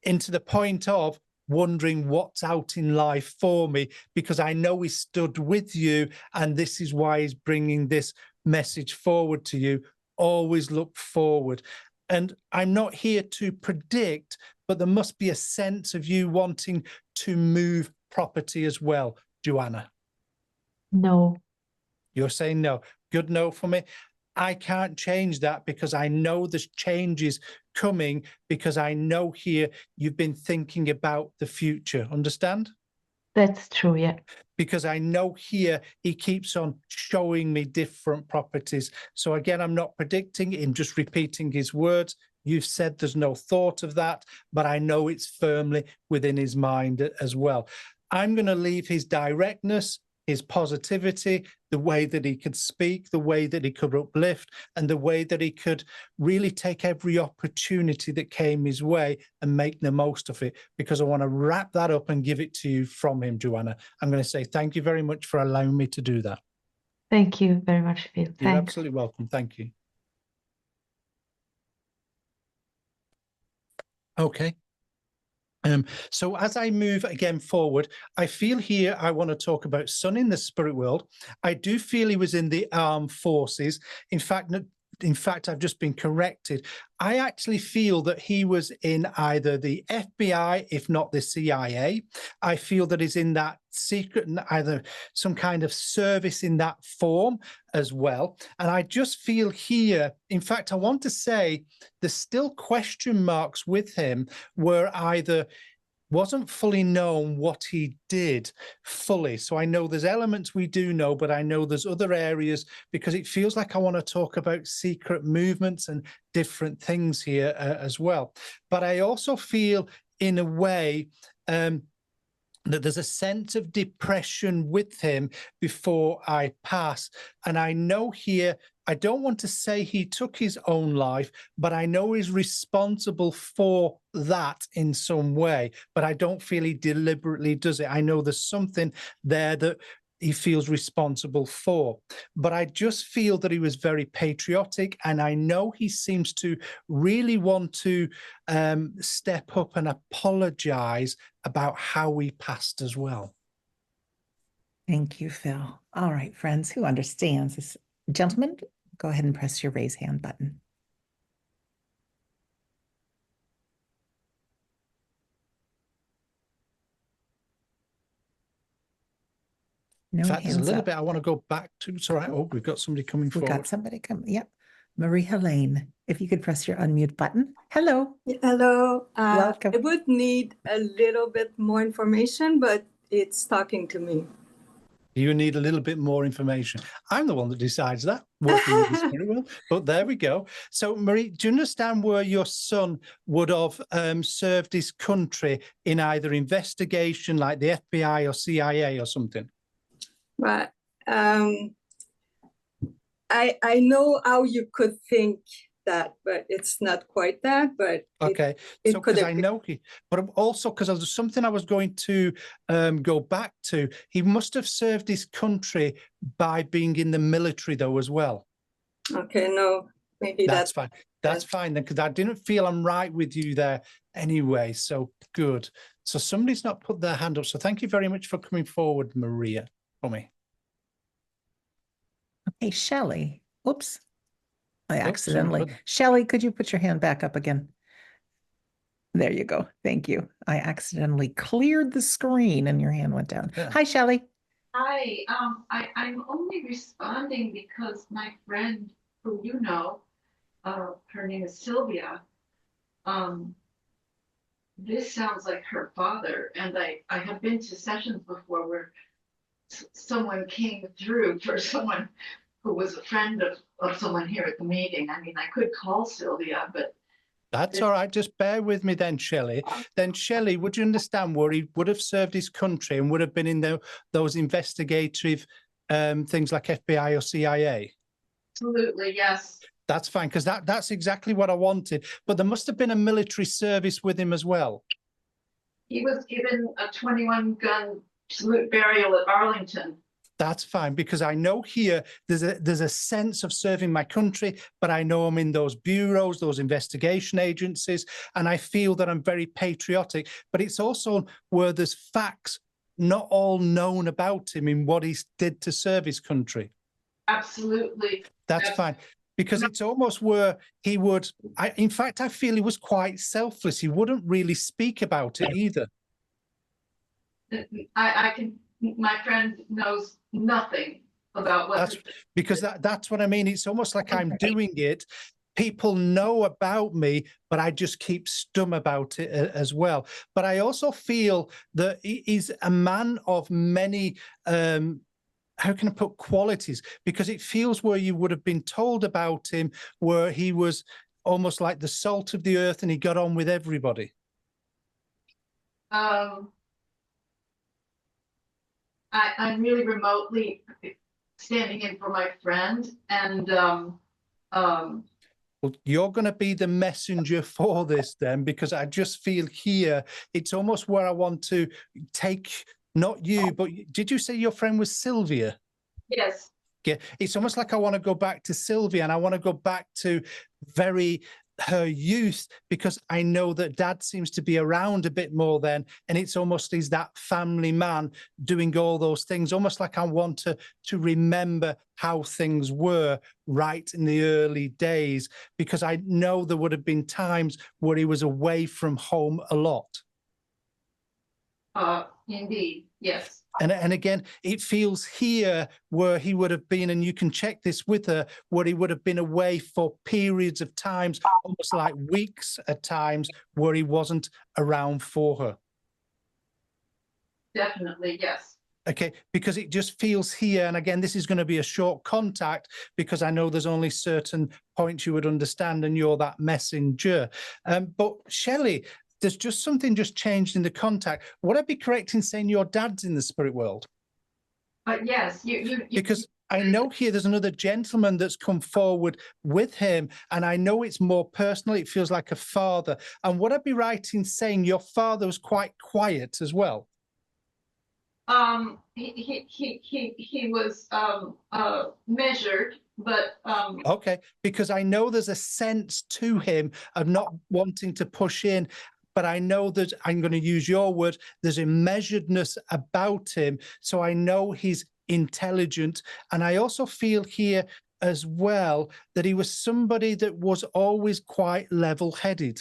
Into the point of wondering what's out in life for me, because I know he stood with you, and this is why he's bringing this message forward to you. Always look forward. And I'm not here to predict, but there must be a sense of you wanting to move property as well, Joanna. No. You're saying no. Good no for me. I can't change that because I know there's changes coming, because I know here you've been thinking about the future. Understand? That's true, yeah. Because I know here he keeps on showing me different properties. So again, I'm not predicting him, just repeating his words. You've said there's no thought of that, but I know it's firmly within his mind as well. I'm going to leave his directness, his positivity, the way that he could speak, the way that he could uplift, and the way that he could really take every opportunity that came his way and make the most of it, because I want to wrap that up and give it to you from him, Joanna. I'm going to say thank you very much for allowing me to do that. Thank you very much, Phil. You're Thanks. absolutely welcome. Thank you. Okay. So as I move again forward, I feel here I want to talk about Son in the spirit world. I do feel he was in the armed forces. In fact, in fact, I've just been corrected. I actually feel that he was in either the FBI, if not the CIA. I feel that he's in that secret, either some kind of service in that form as well. And I just feel here, in fact, I want to say there's still question marks with him, where either wasn't fully known what he did fully. So I know there's elements we do know, but I know there's other areas, because it feels like I want to talk about secret movements and different things here as well. But I also feel, in a way, that there's a sense of depression with him before I pass. And I know here, I don't want to say he took his own life, but I know he's responsible for that in some way, but I don't feel he deliberately does it. I know there's something there that he feels responsible for, but I just feel that he was very patriotic, and I know he seems to really want to step up and apologize about how he passed as well. Thank you, Phil. All right, friends, who understands this? Gentlemen, go ahead and press your raise hand button. No In fact, there's a hands little up. bit I want to go back to. It's all right. Oh, we've got somebody coming We forward. got somebody coming. Yep. Marie Helene, if you could press your unmute button. Hello. Hello. Welcome. I would need a little bit more information, but it's talking to me. You need a little bit more information. I'm the one that decides that, working with this very well, but there we go. So, Marie, do you understand where your son would have served his country in either investigation like the FBI or CIA or something? Right. I know how you could think that, but it's not quite that. But okay, so because I know he, but also because there's something I was going to go back to. He must have served his country by being in the military, though, as well. Okay, no, maybe that's fine. That's fine then, because I didn't feel I'm right with you there anyway. So good. So somebody's not put their hand up. So thank you very much for coming forward, Maria, for me. Okay, Shelley. Oops. I accidentally. Shelley, could you put your hand back up again? There you go. Thank you. I accidentally cleared the screen and your hand went down. Yeah. Hi, Shelley. Hi. I'm only responding because my friend, who you know, her name is Sylvia. This sounds like her father, and I have been to sessions before where someone came through for someone who was a friend of someone here at the meeting. I mean, I could call Sylvia, but... That's all right. Just bear with me then, Shelley. Then, Shelley, would you understand where he would have served his country and would have been in those investigative things like FBI or CIA? Absolutely, yes. That's fine, because that's exactly what I wanted. But there must have been a military service with him as well. He was given a 21-gun salute burial at Arlington. That's fine, because I know here there's a sense of serving my country, but I know I'm in those bureaus, those investigation agencies, and I feel that I'm very patriotic. But it's also where there's facts not all known about him in what he did to serve his country. Absolutely. That's fine. Because it's almost where he would, in fact, I feel he was quite selfless. He wouldn't really speak about it either. My friend knows nothing about what. That's what I mean. It's almost like I'm doing it. People know about me, but I just keep stum about it as well. But I also feel that he's a man of many, how can I put, qualities? Because it feels where you would have been told about him, where he was almost like the salt of the earth and he got on with everybody. I'm really remotely standing in for my friend, and well, you're going to be the messenger for this then, because I just feel here it's almost where I want to take, not you, but did you say your friend was Sylvia? Yes. Yeah, it's almost like I want to go back to Sylvia, and I want to go back to very her youth, because I know that dad seems to be around a bit more then, and it's almost he's that family man doing all those things, almost like I want to remember how things were right in the early days, because I know there would have been times where he was away from home a lot. Indeed, yes. And again, it feels here where he would have been, and you can check this with her, where he would have been away for periods of times, almost like weeks at times, where he wasn't around for her. Definitely, yes. Okay, because it just feels here, and again, this is going to be a short contact because I know there's only certain points you would understand, and you're that messenger. But Shelley, there's just something just changed in the contact. Would I be correct in saying your dad's in the spirit world? Yes, Because I know here there's another gentleman that's come forward with him, and I know it's more personal. It feels like a father. And would I be right in saying your father was quite quiet as well? He was measured, but Okay, because I know there's a sense to him of not wanting to push in. But I know that, I'm going to use your word, there's a measuredness about him. So I know he's intelligent. And I also feel here as well that he was somebody that was always quite level-headed.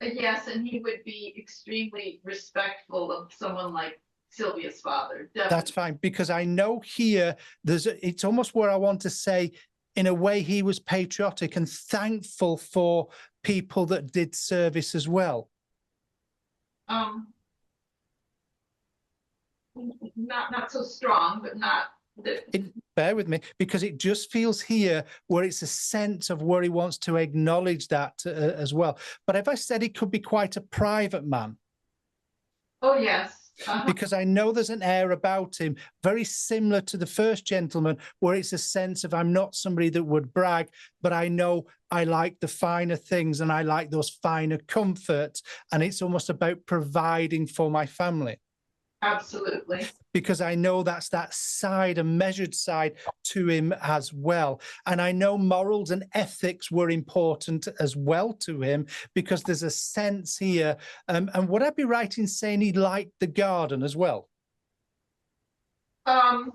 yes, and he would be extremely respectful of someone like Sylvia's father. Definitely. That's fine, because I know here it's almost where I want to say, in a way, he was patriotic and thankful for people that did service as well. Not so strong, but not. Bear with me, because it just feels here where it's a sense of where he wants to acknowledge that as well. But if I said he could be quite a private man. Oh, yes. Because I know there's an air about him very similar to the first gentleman, where it's a sense of I'm not somebody that would brag, but I know I like the finer things and I like those finer comforts, and it's almost about providing for my family. Absolutely. Because I know that's that side, a measured side to him as well. And I know morals and ethics were important as well to him, because there's a sense here. And would I be right in saying he liked the garden as well? Garden,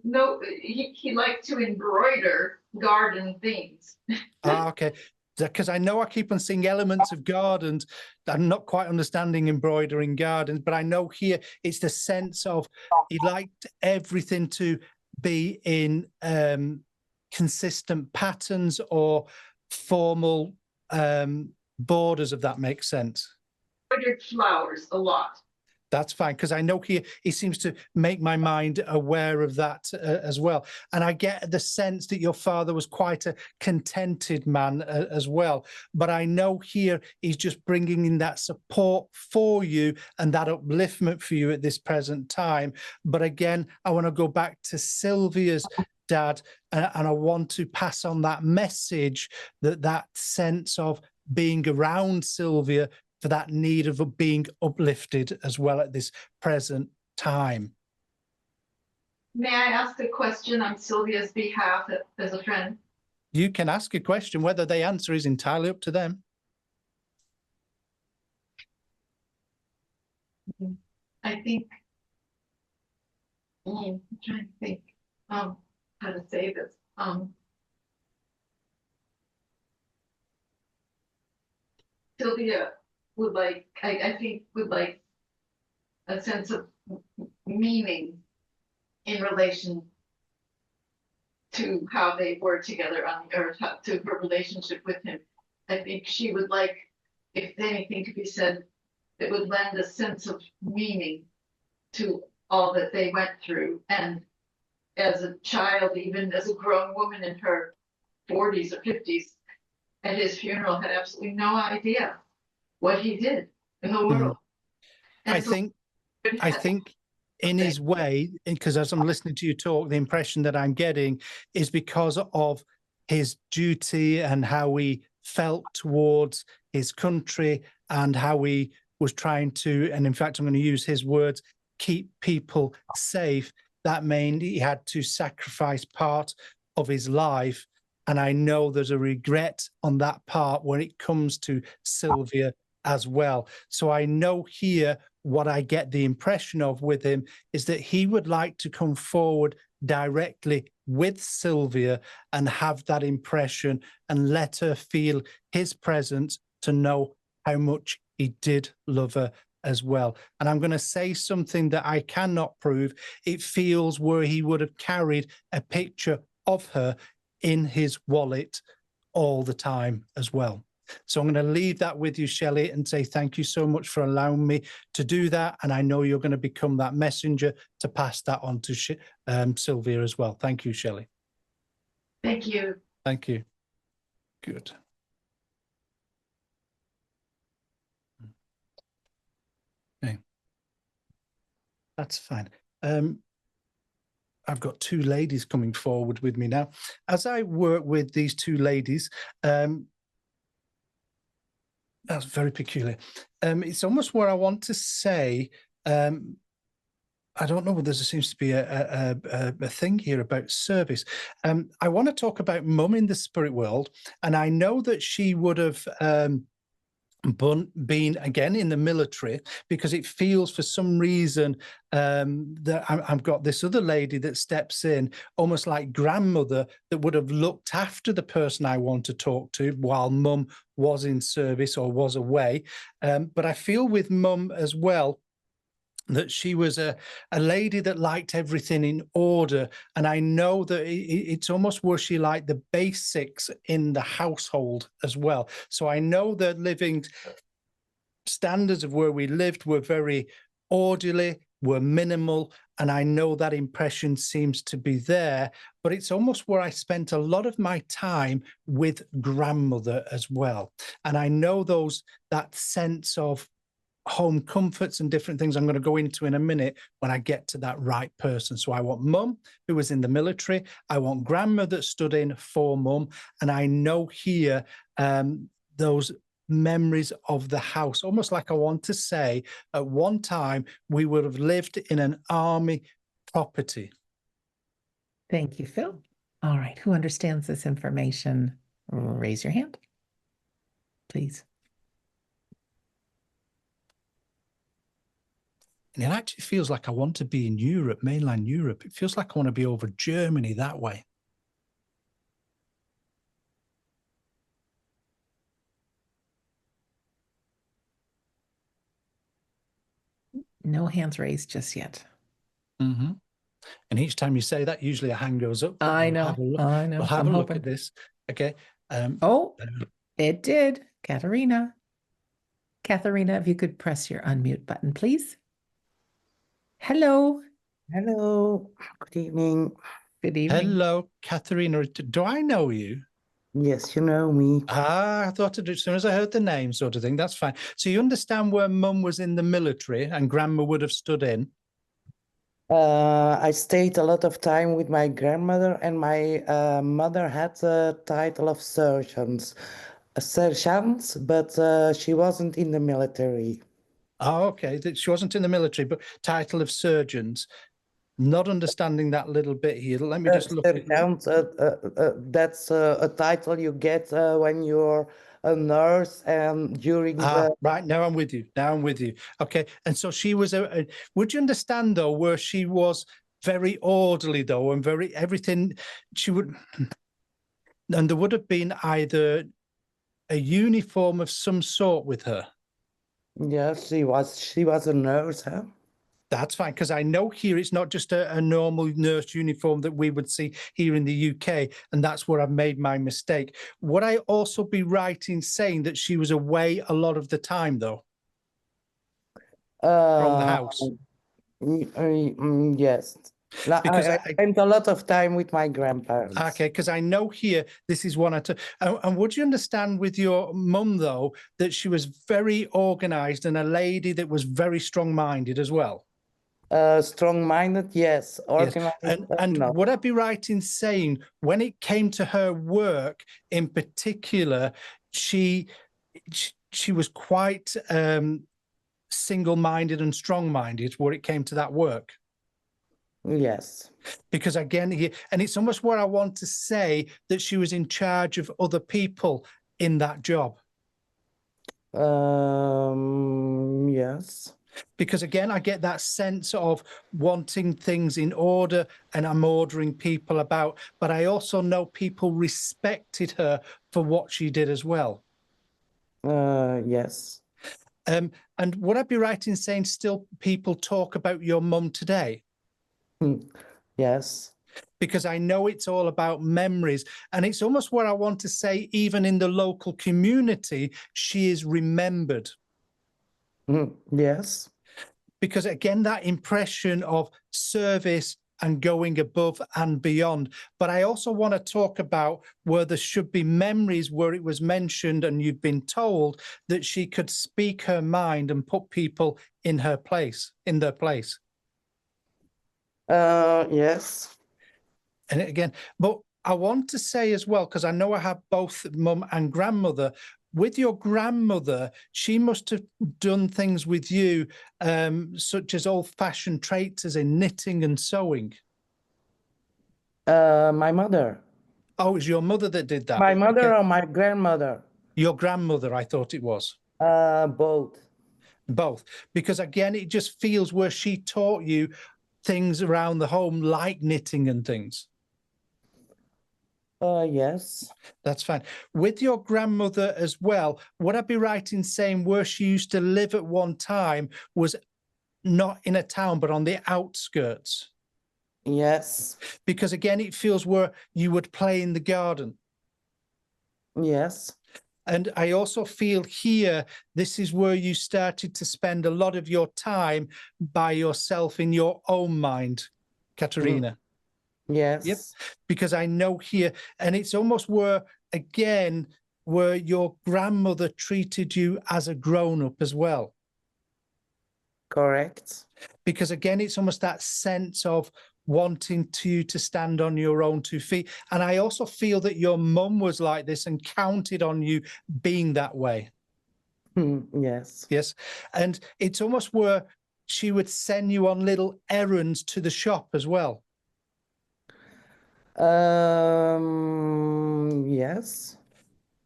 no, he liked to embroider garden things. Okay. Because I know I keep on seeing elements of gardens. I'm not quite understanding embroidering gardens, but I know here it's the sense of he liked everything to be in consistent patterns or formal borders, if that makes sense. Embroidered flowers a lot. That's fine, because I know here he seems to make my mind aware of that as well. And I get the sense that your father was quite a contented man as well. But I know here he's just bringing in that support for you and that upliftment for you at this present time. But again, I want to go back to Sylvia's dad, and I want to pass on that message, that sense of being around Sylvia, for that need of being uplifted as well at this present time. May I ask a question on Sylvia's behalf as a friend? You can ask a question. Whether they answer is entirely up to them. I think, I'm trying to think how to say this. Sylvia would like, I think would like a sense of meaning in relation to how they were together on the earth, to her relationship with him. I think she would like, if anything could be said, that would lend a sense of meaning to all that they went through. And as a child, even as a grown woman in her 40s or 50s, at his funeral, had absolutely no idea what he did in the world. I think in his way, because as I'm listening to you talk, the impression that I'm getting is because of his duty and how he felt towards his country and how he was trying to, and in fact, I'm going to use his words, keep people safe. That meant he had to sacrifice part of his life. And I know there's a regret on that part when it comes to Sylvia as well. So I know here what I get the impression of with him is that he would like to come forward directly with Sylvia and have that impression and let her feel his presence to know how much he did love her as well. And I'm going to say something that I cannot prove. It feels where he would have carried a picture of her in his wallet all the time as well. So I'm going to leave that with you, Shelley, and say thank you so much for allowing me to do that. And I know you're going to become that messenger to pass that on to Sylvia as well. Thank you, Shelley. Thank you. Thank you. Good. Okay. That's fine. I've got two ladies coming forward with me now. As I work with these two ladies, that's very peculiar. It's almost where I want to say, I don't know, but there seems to be a thing here about service. I want to talk about Mum in the spirit world, and I know that she would have been again in the military, because it feels for some reason that I've got this other lady that steps in almost like grandmother that would have looked after the person I want to talk to while Mum was in service or was away. But I feel with Mum as well that she was a lady that liked everything in order. And I know that it's almost where she liked the basics in the household as well. So I know that living standards of where we lived were very orderly, were minimal. And I know that impression seems to be there, but it's almost where I spent a lot of my time with grandmother as well. And I know that sense of home comforts and different things I'm going to go into in a minute when I get to that right person. So I want Mum, who was in the military. I want grandma that stood in for Mum. And I know here those memories of the house, almost like I want to say at one time we would have lived in an army property. Thank you, Phil. All right. Who understands this information? Raise your hand, please. And it actually feels like I want to be in Europe, mainland Europe. It feels like I want to be over Germany that way. No hands raised just yet. Mm-hmm. And each time you say that, usually a hand goes up. I know. I know. We'll have a look at this. Okay. Oh, it did. Katharina, if you could press your unmute button, please. Hello. Hello, good evening. Good evening. Hello, Katharina. Do I know you? Yes, you know me. I thought as soon as I heard the name sort of thing, that's fine. So you understand where Mum was in the military and grandma would have stood in? I stayed a lot of time with my grandmother, and my mother had the title of sergeant, but she wasn't in the military. Oh, okay. She wasn't in the military, but title of surgeons. Not understanding that little bit here. Let me just look at it. That's a title you get when you're a nurse and during the... Right, now I'm with you. Okay, and so she was would you understand though where she was very orderly though and very everything she would, and there would have been either a uniform of some sort with her? Yes, she was a nurse, huh? That's fine, because I know here it's not just a normal nurse uniform that we would see here in the UK, and that's where I've made my mistake. Would I also be right in saying that she was away a lot of the time, though, from the house? Yes. Because I spent a lot of time with my grandparents. Okay, because I know here this is one I took. And would you understand with your mum, though, that she was very organised and a lady that was very strong-minded as well? Strong-minded, yes. Organized, yes. And no. Would I be right in saying when it came to her work in particular, she was quite single-minded and strong-minded when it came to that work? Yes. Because again, and it's almost where I want to say that she was in charge of other people in that job. Yes. Because again, I get that sense of wanting things in order and I'm ordering people about, but I also know people respected her for what she did as well. Yes. And would I be right in saying still people talk about your mum today? Yes. Because I know it's all about memories. And it's almost where I want to say, even in the local community, she is remembered. Yes. Because again, that impression of service and going above and beyond. But I also want to talk about where there should be memories where it was mentioned and you've been told that she could speak her mind and put people in her place, in their place. Yes. And again, but I want to say as well, because I know I have both mum and grandmother. With your grandmother, she must have done things with you, such as old-fashioned traits as in knitting and sewing. My mother. Oh, it was your mother that did that? My mother Okay. or my grandmother? Your grandmother, I thought it was. Both. Both. Because again, it just feels where she taught you things around the home, like knitting and things. Yes. That's fine. With your grandmother as well, would I be right in saying where she used to live at one time was not in a town, but on the outskirts? Yes. Because again, it feels where you would play in the garden. Yes. And I also feel here, this is where you started to spend a lot of your time by yourself in your own mind, Katerina. Yes. Yep. Because I know here, and it's almost where, again, where your grandmother treated you as a grown-up as well. Correct. Because again, it's almost that sense of wanting you to stand on your own 2 feet. And I also feel that your mum was like this and counted on you being that way. Yes. Yes. And it's almost where she would send you on little errands to the shop as well. Yes.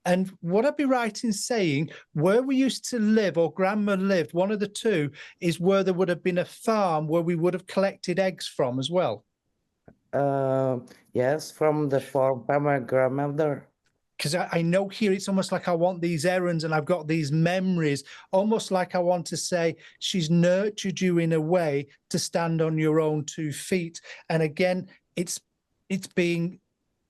And would I be right in saying where we used to live, or grandma lived, one of the two, is where there would have been a farm where we would have collected eggs from as well? Yes, from the farm by my grandmother. Because I know here it's almost like I want these errands and I've got these memories, almost like I want to say she's nurtured you in a way to stand on your own 2 feet. And again, it's being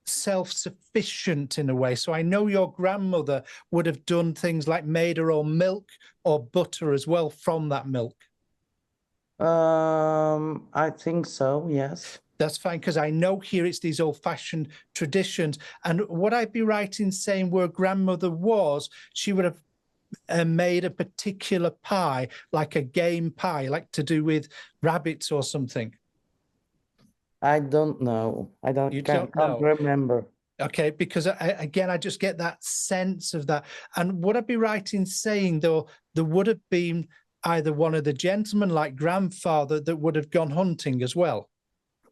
self-sufficient in a way. So I know your grandmother would have done things like made her own milk or butter as well from that milk. I think so, yes. That's fine, because I know here it's these old-fashioned traditions. And would I be right in saying where grandmother was, she would have made a particular pie, like a game pie, like to do with rabbits or something? I don't know. I can't know. remember. Okay, because again, I just get that sense of that. And would I be right in saying, though, there would have been either one of the gentlemen, like grandfather, that would have gone hunting as well?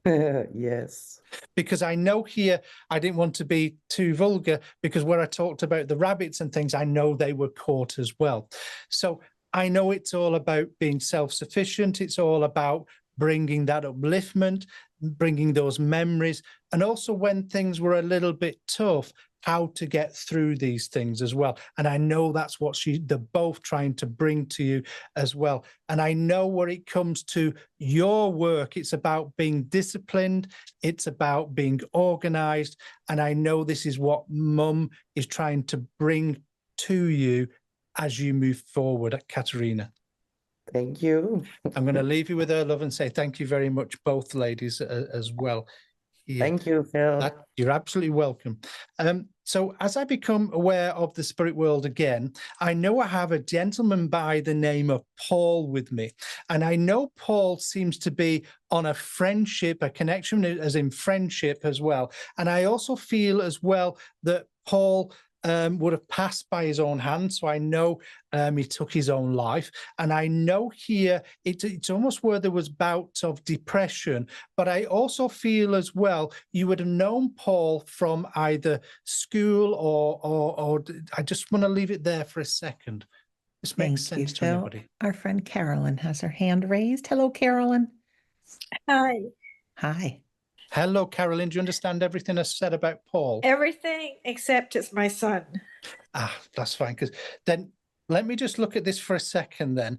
Yes. Because I know here, I didn't want to be too vulgar, because where I talked about the rabbits and things, I know they were caught as well. So I know it's all about being self-sufficient. It's all about bringing that upliftment, bringing those memories, and also when things were a little bit tough, how to get through these things as well. And I know that's what they're both trying to bring to you as well. And I know where it comes to your work, it's about being disciplined, it's about being organized. And I know this is what Mum is trying to bring to you as you move forward, Katerina. Thank you. I'm going to leave you with her love and say thank you very much, both ladies, as well. Yeah. Thank you, Phil. You're absolutely welcome. So as I become aware of the spirit world again, I know I have a gentleman by the name of Paul with me. And I know Paul seems to be on a friendship, a connection as in friendship as well. And I also feel as well that Paul would have passed by his own hand. So I know he took his own life. And I know here it's almost where there was bouts of depression. But I also feel as well, you would have known Paul from either school or I just want to leave it there for a second. This makes Thank you, sense to Phil. anybody. Our friend Carolyn has her hand raised. Hello, Carolyn. Hi. Hi. Hello, Carolyn. Do you understand everything I said about Paul? Everything except it's my son. Ah, that's fine. Because then let me just look at this for a second then.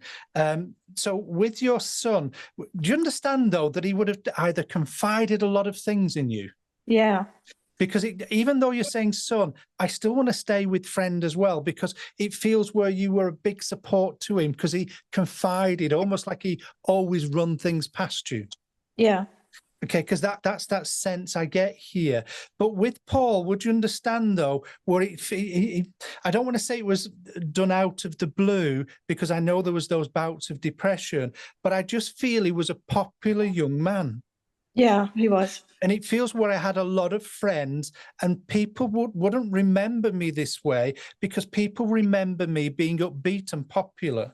So with your son, do you understand though that he would have either confided a lot of things in you? Yeah. Because even though you're saying son, I still want to stay with friend as well, because it feels where you were a big support to him because he confided, almost like he always run things past you. Yeah. Okay, because that's that sense I get here. But with Paul, would you understand though, where I don't want to say it was done out of the blue, because I know there was those bouts of depression, but I just feel he was a popular young man. Yeah, he was. And it feels where I had a lot of friends and people wouldn't remember me this way because people remember me being upbeat and popular.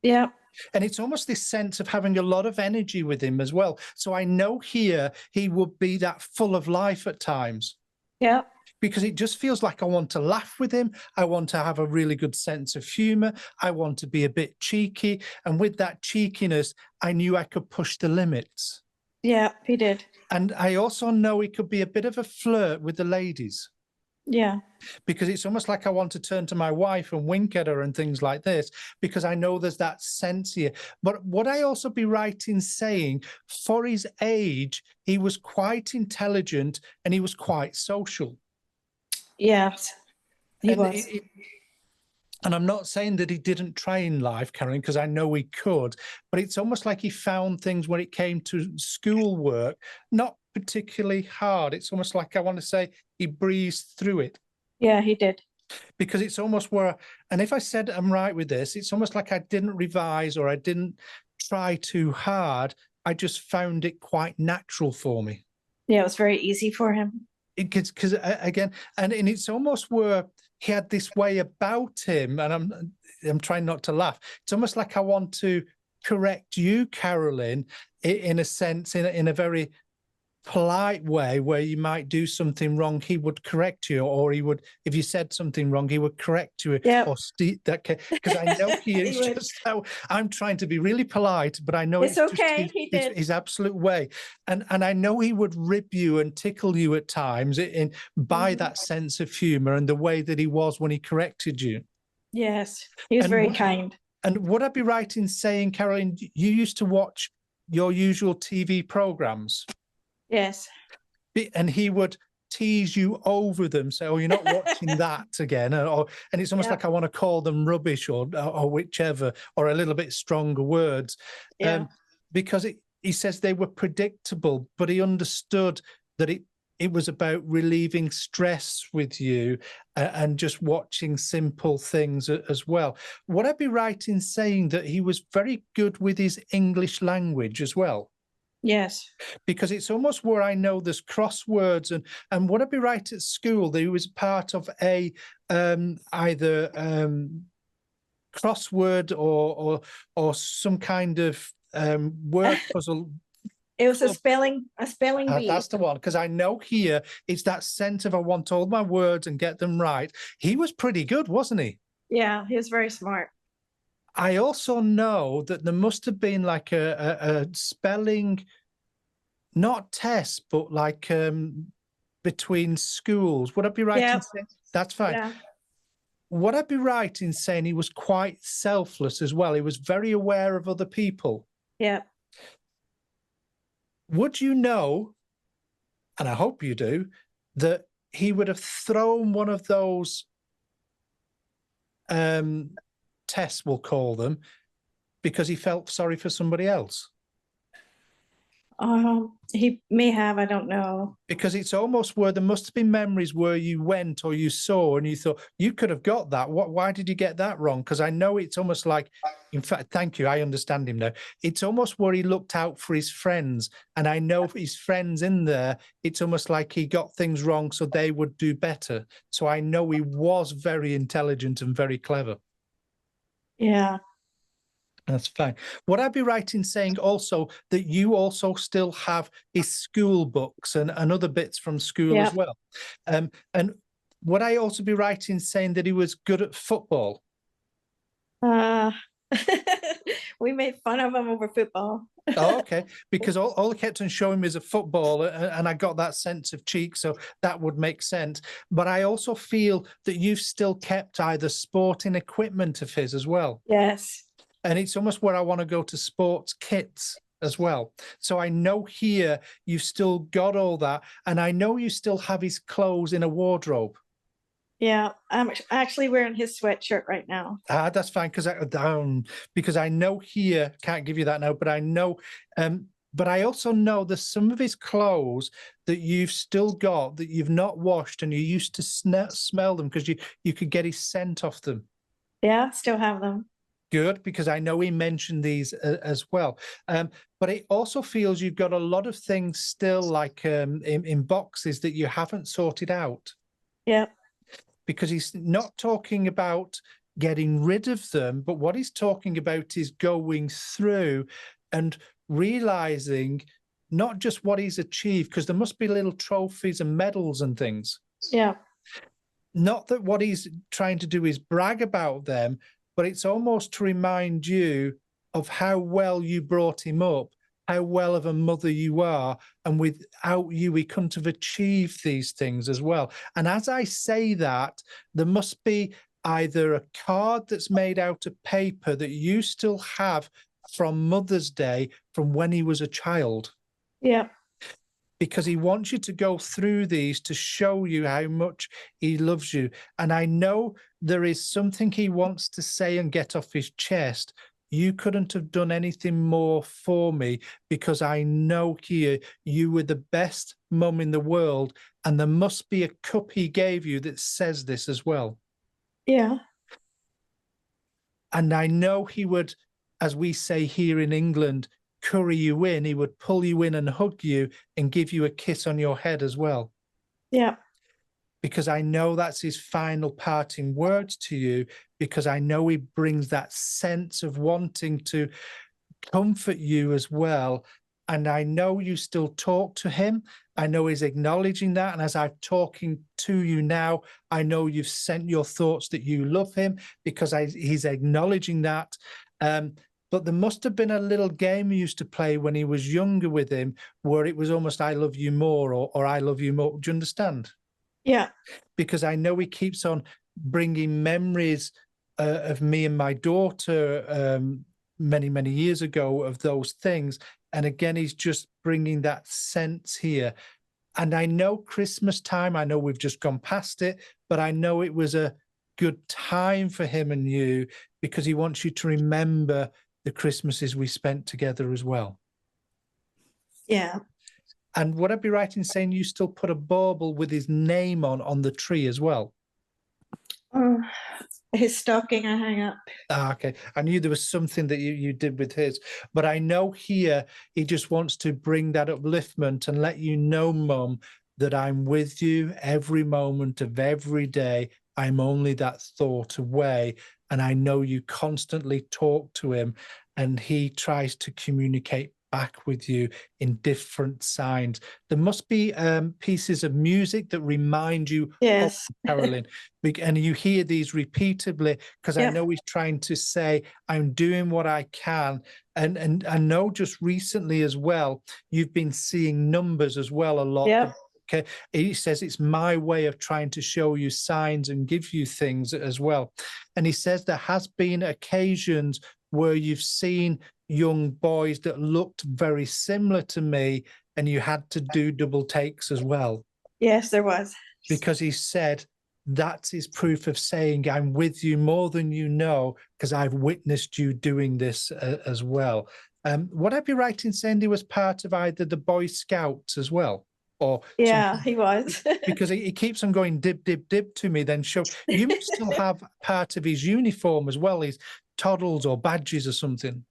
Yeah. And it's almost this sense of having a lot of energy with him as well. So I know here he would be that full of life at times. Yeah. Because it just feels like I want to laugh with him. I want to have a really good sense of humor. I want to be a bit cheeky. And with that cheekiness, I knew I could push the limits. Yeah, he did. And I also know he could be a bit of a flirt with the ladies. Yeah. Because it's almost like I want to turn to my wife and wink at her and things like this, because I know there's that sense here. But would I also be right in saying for his age, he was quite intelligent and he was quite social? Yes, he was. And I'm not saying that he didn't try in life, Karen, because I know he could, but it's almost like he found things when it came to schoolwork, not particularly hard. It's almost like I want to say he breezed through it. Yeah, he did. Because it's almost where, and if I said I'm right with this, it's almost like I didn't revise or I didn't try too hard. I just found it quite natural for me. Yeah, it was very easy for him. Because again, and it's almost where he had this way about him, and I'm trying not to laugh. It's almost like I want to correct you, Carolyn, in a sense, in a very polite way, where you might do something wrong, he would correct you, or he would, if you said something wrong, he would correct you. Yeah. Or that, because I know he is He would. just how I'm trying to be really polite, but I know It's just okay, he did. his absolute way, and I know he would rib you and tickle you at times by that sense of humor and the way that he was when he corrected you. Yes, he was very kind. And would I be right in saying, Caroline, you used to watch your usual TV programs? Yes. And he would tease you over them, say, "Oh, you're not watching that again," and it's almost like I want to call them rubbish or whichever, or a little bit stronger words, because he says they were predictable, but he understood that it was about relieving stress with you and just watching simple things as well. Would I be right in saying that he was very good with his English language as well? Yes. Because it's almost where I know there's crosswords and would I be right at school that he was part of a either crossword or some kind of word puzzle. It was a spelling bee. That's the one, because I know here it's that sense of I want all my words and get them right. He was pretty good, wasn't he? Yeah, he was very smart. I also know that there must have been like a spelling, not test, but like between schools. Would I be right in saying that's fine? Yeah. Would I be right in saying he was quite selfless as well? He was very aware of other people. Yeah. Would you know, and I hope you do, that he would have thrown one of those tests, we'll call them, because he felt sorry for somebody else? He may have, I don't know. Because it's almost where there must have been memories where you went or you saw and you thought you could have got that. Why did you get that wrong? Because I know it's almost like, in fact, thank you, I understand him now. It's almost where he looked out for his friends, and I know his friends in there, it's almost like he got things wrong so they would do better. So I know he was very intelligent and very clever. Yeah. That's fine. Would I be right in saying also that you also still have his school books and other bits from school as well? And would I also be right in saying that he was good at football? We made fun of him over football. Oh, okay. Because all I kept on showing me is a footballer, and I got that sense of cheek, so that would make sense. But I also feel that you've still kept either sporting equipment of his as well. Yes. And it's almost where I want to go to sports kits as well. So I know here you've still got all that, and I know you still have his clothes in a wardrobe. Yeah, I'm actually wearing his sweatshirt right now. That's fine, because I know here, can't give you that now, but I know, but I also know there's some of his clothes that you've still got that you've not washed, and you used to smell them because you could get his scent off them. Yeah, still have them. Good, because I know he mentioned these as well. But it also feels you've got a lot of things still like in boxes that you haven't sorted out. Yeah. Because he's not talking about getting rid of them, but what he's talking about is going through and realizing not just what he's achieved, because there must be little trophies and medals and things. Yeah. Not that what he's trying to do is brag about them, but it's almost to remind you of how well you brought him up, how well of a mother you are, and without you, he couldn't have achieved these things as well. And as I say that, there must be either a card that's made out of paper that you still have from Mother's Day from when he was a child. Yeah. Because he wants you to go through these to show you how much he loves you. And I know there is something he wants to say and get off his chest. You couldn't have done anything more for me, because I know here you were the best mum in the world, and there must be a cup he gave you that says this as well. Yeah. And I know he would, as we say here in England, curry you in. He would pull you in and hug you and give you a kiss on your head as well. Yeah. Because I know that's his final parting words to you, because I know he brings that sense of wanting to comfort you as well. And I know you still talk to him. I know he's acknowledging that. And as I'm talking to you now, I know you've sent your thoughts that you love him, because he's acknowledging that. But there must have been a little game you used to play when he was younger with him, where it was almost, I love you more, or I love you more. Do you understand? Yeah. Because I know he keeps on bringing memories of me and my daughter many, many years ago of those things. And again, he's just bringing that sense here. And I know Christmas time, I know we've just gone past it, but I know it was a good time for him and you, because he wants you to remember the Christmases we spent together as well. Yeah. And would I be right in saying you still put a bauble with his name on the tree as well? His stocking I hang up. Okay. I knew there was something that you did with his, but I know here he just wants to bring that upliftment and let you know, Mum, that I'm with you every moment of every day. I'm only that thought away. And I know you constantly talk to him, and he tries to communicate back with you in different signs. There must be pieces of music that remind you Yes. of Carolyn, and you hear these repeatedly, because I know he's trying to say, I'm doing what I can. And I know just recently as well, you've been seeing numbers as well a lot. Yeah. Okay, he says it's my way of trying to show you signs and give you things as well. And he says there has been occasions where you've seen young boys that looked very similar to me, and you had to do double takes as well. Yes, there was. Because he said that's his proof of saying, I'm with you more than you know, because I've witnessed you doing this as well. Would I be right in saying he was part of either the Boy Scouts as well? Or Yeah, he was. because he keeps on going dib, dib, dib to me, then show you must still have part of his uniform as well, his toddles or badges or something.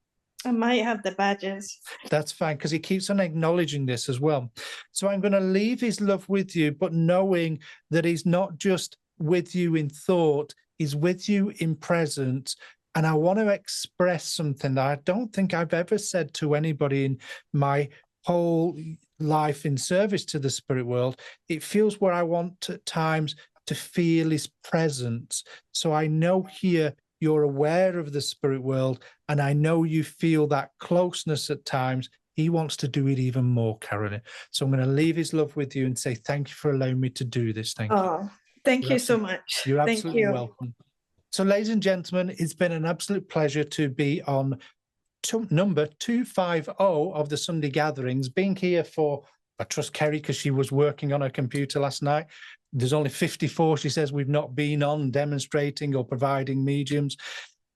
I might have the badges. That's fine, because he keeps on acknowledging this as well. So I'm going to leave his love with you, but knowing that he's not just with you in thought, he's with you in presence. And I want to express something that I don't think I've ever said to anybody in my whole life in service to the spirit world. It feels where I want at times to feel his presence. So I know here you're aware of the spirit world, and I know you feel that closeness at times. He wants to do it even more, Carolyn. So I'm going to leave his love with you and say thank you for allowing me to do this. Thank you. Oh, thank you so much. You're Thank absolutely you. welcome. So, ladies and gentlemen, it's been an absolute pleasure to be on number 250 of the Sunday gatherings, being here for, I trust Kerry, because she was working on her computer last night. There's only 54, she says, we've not been on demonstrating or providing mediums.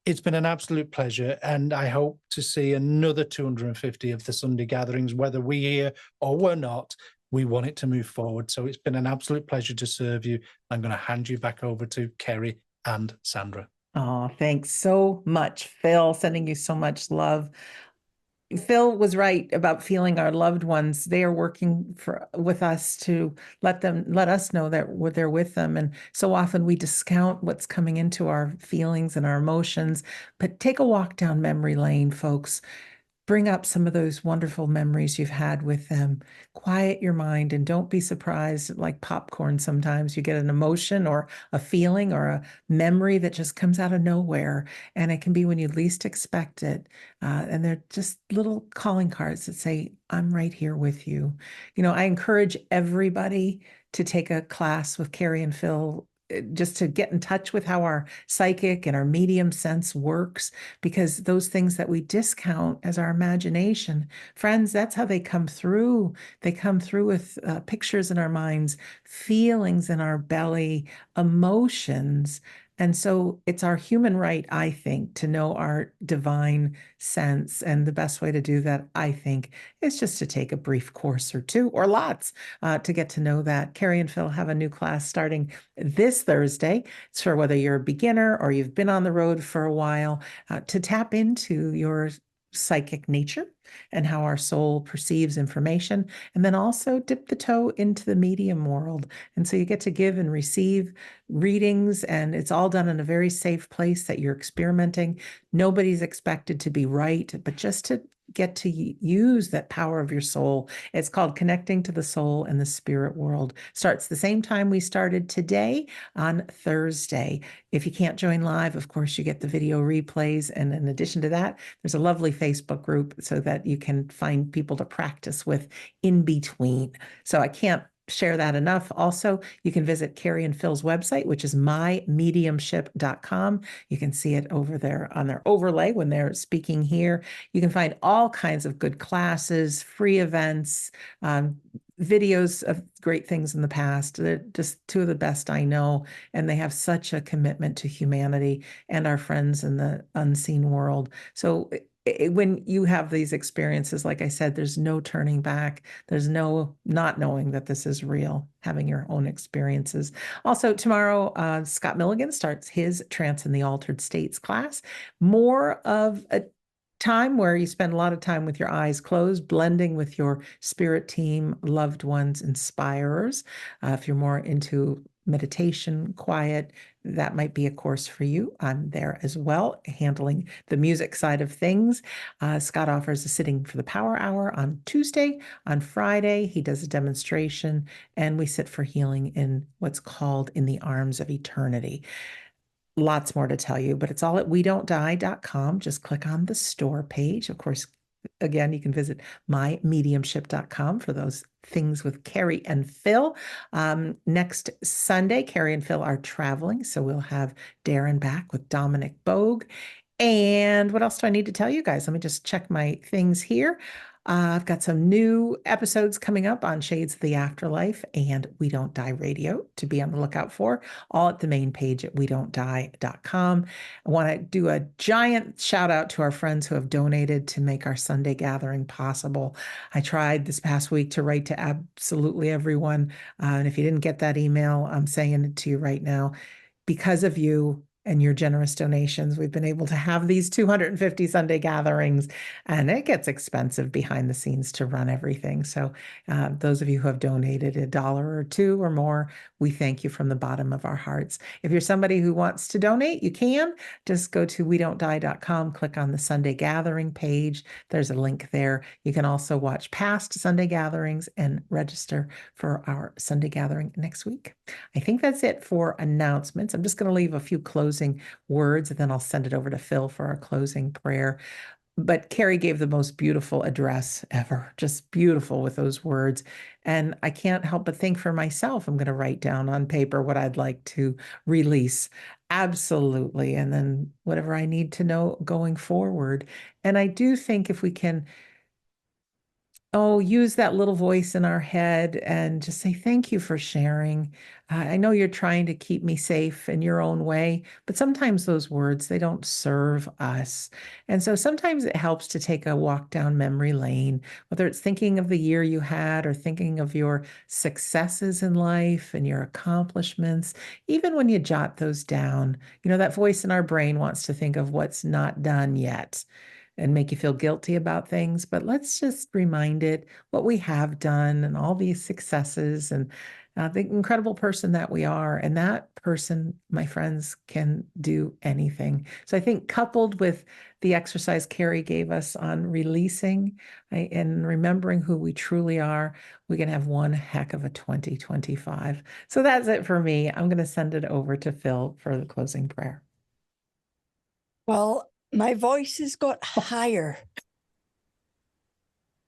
It's been an absolute pleasure, and I hope to see another 250 of the Sunday gatherings, whether we're here or we're not. We want it to move forward. So it's been an absolute pleasure to serve you. I'm going to hand you back over to Kerry and Sandra. Oh, thanks so much, Phil. Sending you so much love. Phil was right about feeling our loved ones. They are working with us to let us know that we're there with them. And so often we discount what's coming into our feelings and our emotions. But take a walk down memory lane, folks. Bring up some of those wonderful memories you've had with them. Quiet your mind and don't be surprised. Like popcorn, sometimes you get an emotion or a feeling or a memory that just comes out of nowhere. And it can be when you least expect it. And they're just little calling cards that say, I'm right here with you. You know, I encourage everybody to take a class with Kerry and Phil, just to get in touch with how our psychic and our medium sense works, because those things that we discount as our imagination, friends, that's how they come through. They come through with pictures in our minds, feelings in our belly, emotions. And so it's our human right, I think, to know our divine sense. And the best way to do that, I think, is just to take a brief course or two or lots to get to know that. Kerry and Phil have a new class starting this Thursday. It's for whether you're a beginner or you've been on the road for a while, to tap into your psychic nature and how our soul perceives information, and then also dip the toe into the medium world. And so you get to give and receive readings, and it's all done in a very safe place that you're experimenting. Nobody's expected to be right, but just to get to use that power of your soul. It's called Connecting to the Soul and the Spirit World. Starts the same time we started today on Thursday. If you can't join live, of course, you get the video replays. And in addition to that, there's a lovely Facebook group so that you can find people to practice with in between. So I can't share that enough. Also, you can visit Kerry and Phil's website, which is mymediumship.com. You can see it over there on their overlay when they're speaking here. You can find all kinds of good classes, free events, videos of great things in the past. They're just two of the best I know, and they have such a commitment to humanity and our friends in the unseen world. So when you have these experiences, like I said, there's no turning back. There's no not knowing that this is real, having your own experiences. Also, tomorrow, Scott Milligan starts his Trance in the Altered States class. More of a time where you spend a lot of time with your eyes closed, blending with your spirit team, loved ones, inspirers. If you're more into meditation, quiet, that might be a course for you. I'm there as well, handling the music side of things. Scott offers a sitting for the power hour on Tuesday. On Friday, he does a demonstration, and we sit for healing in what's called In the Arms of Eternity. Lots more to tell you, but it's all at wedon'tdie.com. Just click on the store page. Of course, again, you can visit mymediumship.com for those things with Kerry and Phil. Next Sunday, Kerry and Phil are traveling, so we'll have Darren back with Dominic Bogue. And what else do I need to tell you guys? Let me just check my things here. I've got some new episodes coming up on Shades of the Afterlife and We Don't Die Radio to be on the lookout for, all at the main page at wedon'tdie.com. I want to do a giant shout out to our friends who have donated to make our Sunday gathering possible. I tried this past week to write to absolutely everyone. And if you didn't get that email, I'm saying it to you right now. Because of you and your generous donations, we've been able to have these 250 Sunday gatherings, and it gets expensive behind the scenes to run everything. So those of you who have donated $1 or $2 or more, we thank you from the bottom of our hearts. If you're somebody who wants to donate, you can just go to wedon'tdie.com, click on the Sunday gathering page. There's a link there. You can also watch past Sunday gatherings and register for our Sunday gathering next week. I think that's it for announcements. I'm just going to leave a few closing words, and then I'll send it over to Phil for our closing prayer. But Kerry gave the most beautiful address ever, just beautiful with those words. And I can't help but think for myself, I'm going to write down on paper what I'd like to release. Absolutely. And then whatever I need to know going forward. And I do think if we can use that little voice in our head and just say, thank you for sharing. I know you're trying to keep me safe in your own way, but sometimes those words, they don't serve us. And so sometimes it helps to take a walk down memory lane, whether it's thinking of the year you had or thinking of your successes in life and your accomplishments. Even when you jot those down, that voice in our brain wants to think of what's not done yet and make you feel guilty about things. But let's just remind it what we have done and all these successes and the incredible person that we are. And that person, my friends, can do anything. So I think coupled with the exercise Kerry gave us on releasing and remembering who we truly are, we can have one heck of a 2025. So that's it for me. I'm going to send it over to Phil for the closing prayer. Well, my voice has got higher.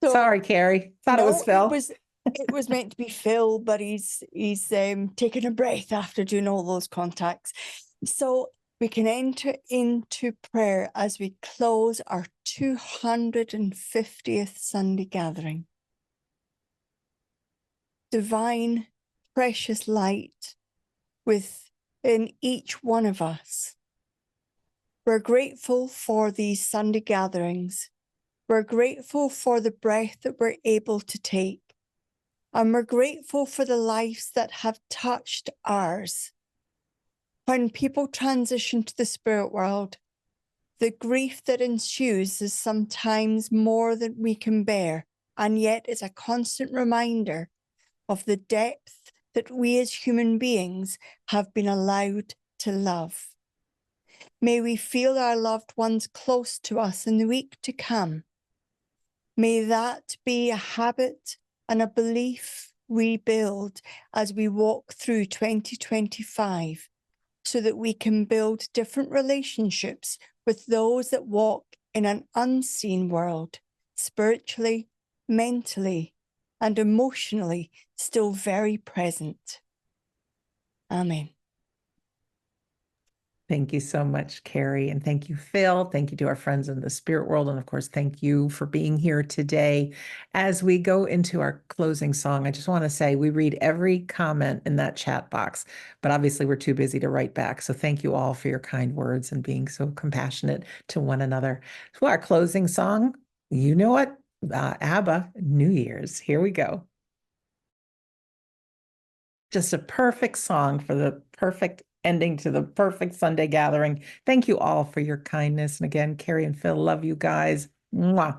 So, sorry, Kerry. Thought it was Phil. It was meant to be Phil, but he's taking a breath after doing all those contacts. So we can enter into prayer as we close our 250th Sunday gathering. Divine, precious light within each one of us. We're grateful for these Sunday gatherings. We're grateful for the breath that we're able to take. And we're grateful for the lives that have touched ours. When people transition to the spirit world, the grief that ensues is sometimes more than we can bear, and yet it's a constant reminder of the depth that we as human beings have been allowed to love. May we feel our loved ones close to us in the week to come. May that be a habit and a belief we build as we walk through 2025, so that we can build different relationships with those that walk in an unseen world, spiritually, mentally, and emotionally still very present. Amen. Thank you so much, Kerry. And thank you, Phil. Thank you to our friends in the spirit world. And of course, thank you for being here today. As we go into our closing song, I just want to say we read every comment in that chat box, but obviously we're too busy to write back. So thank you all for your kind words and being so compassionate to one another. So our closing song, you know what? ABBA, New Year's. Here we go. Just a perfect song for the perfect ending to the perfect Sunday gathering. Thank you all for your kindness. And again, Kerry and Phil, love you guys. Mwah.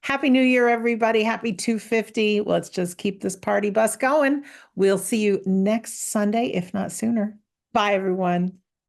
Happy New Year, everybody. Happy 250. Let's just keep this party bus going. We'll see you next Sunday, if not sooner. Bye, everyone.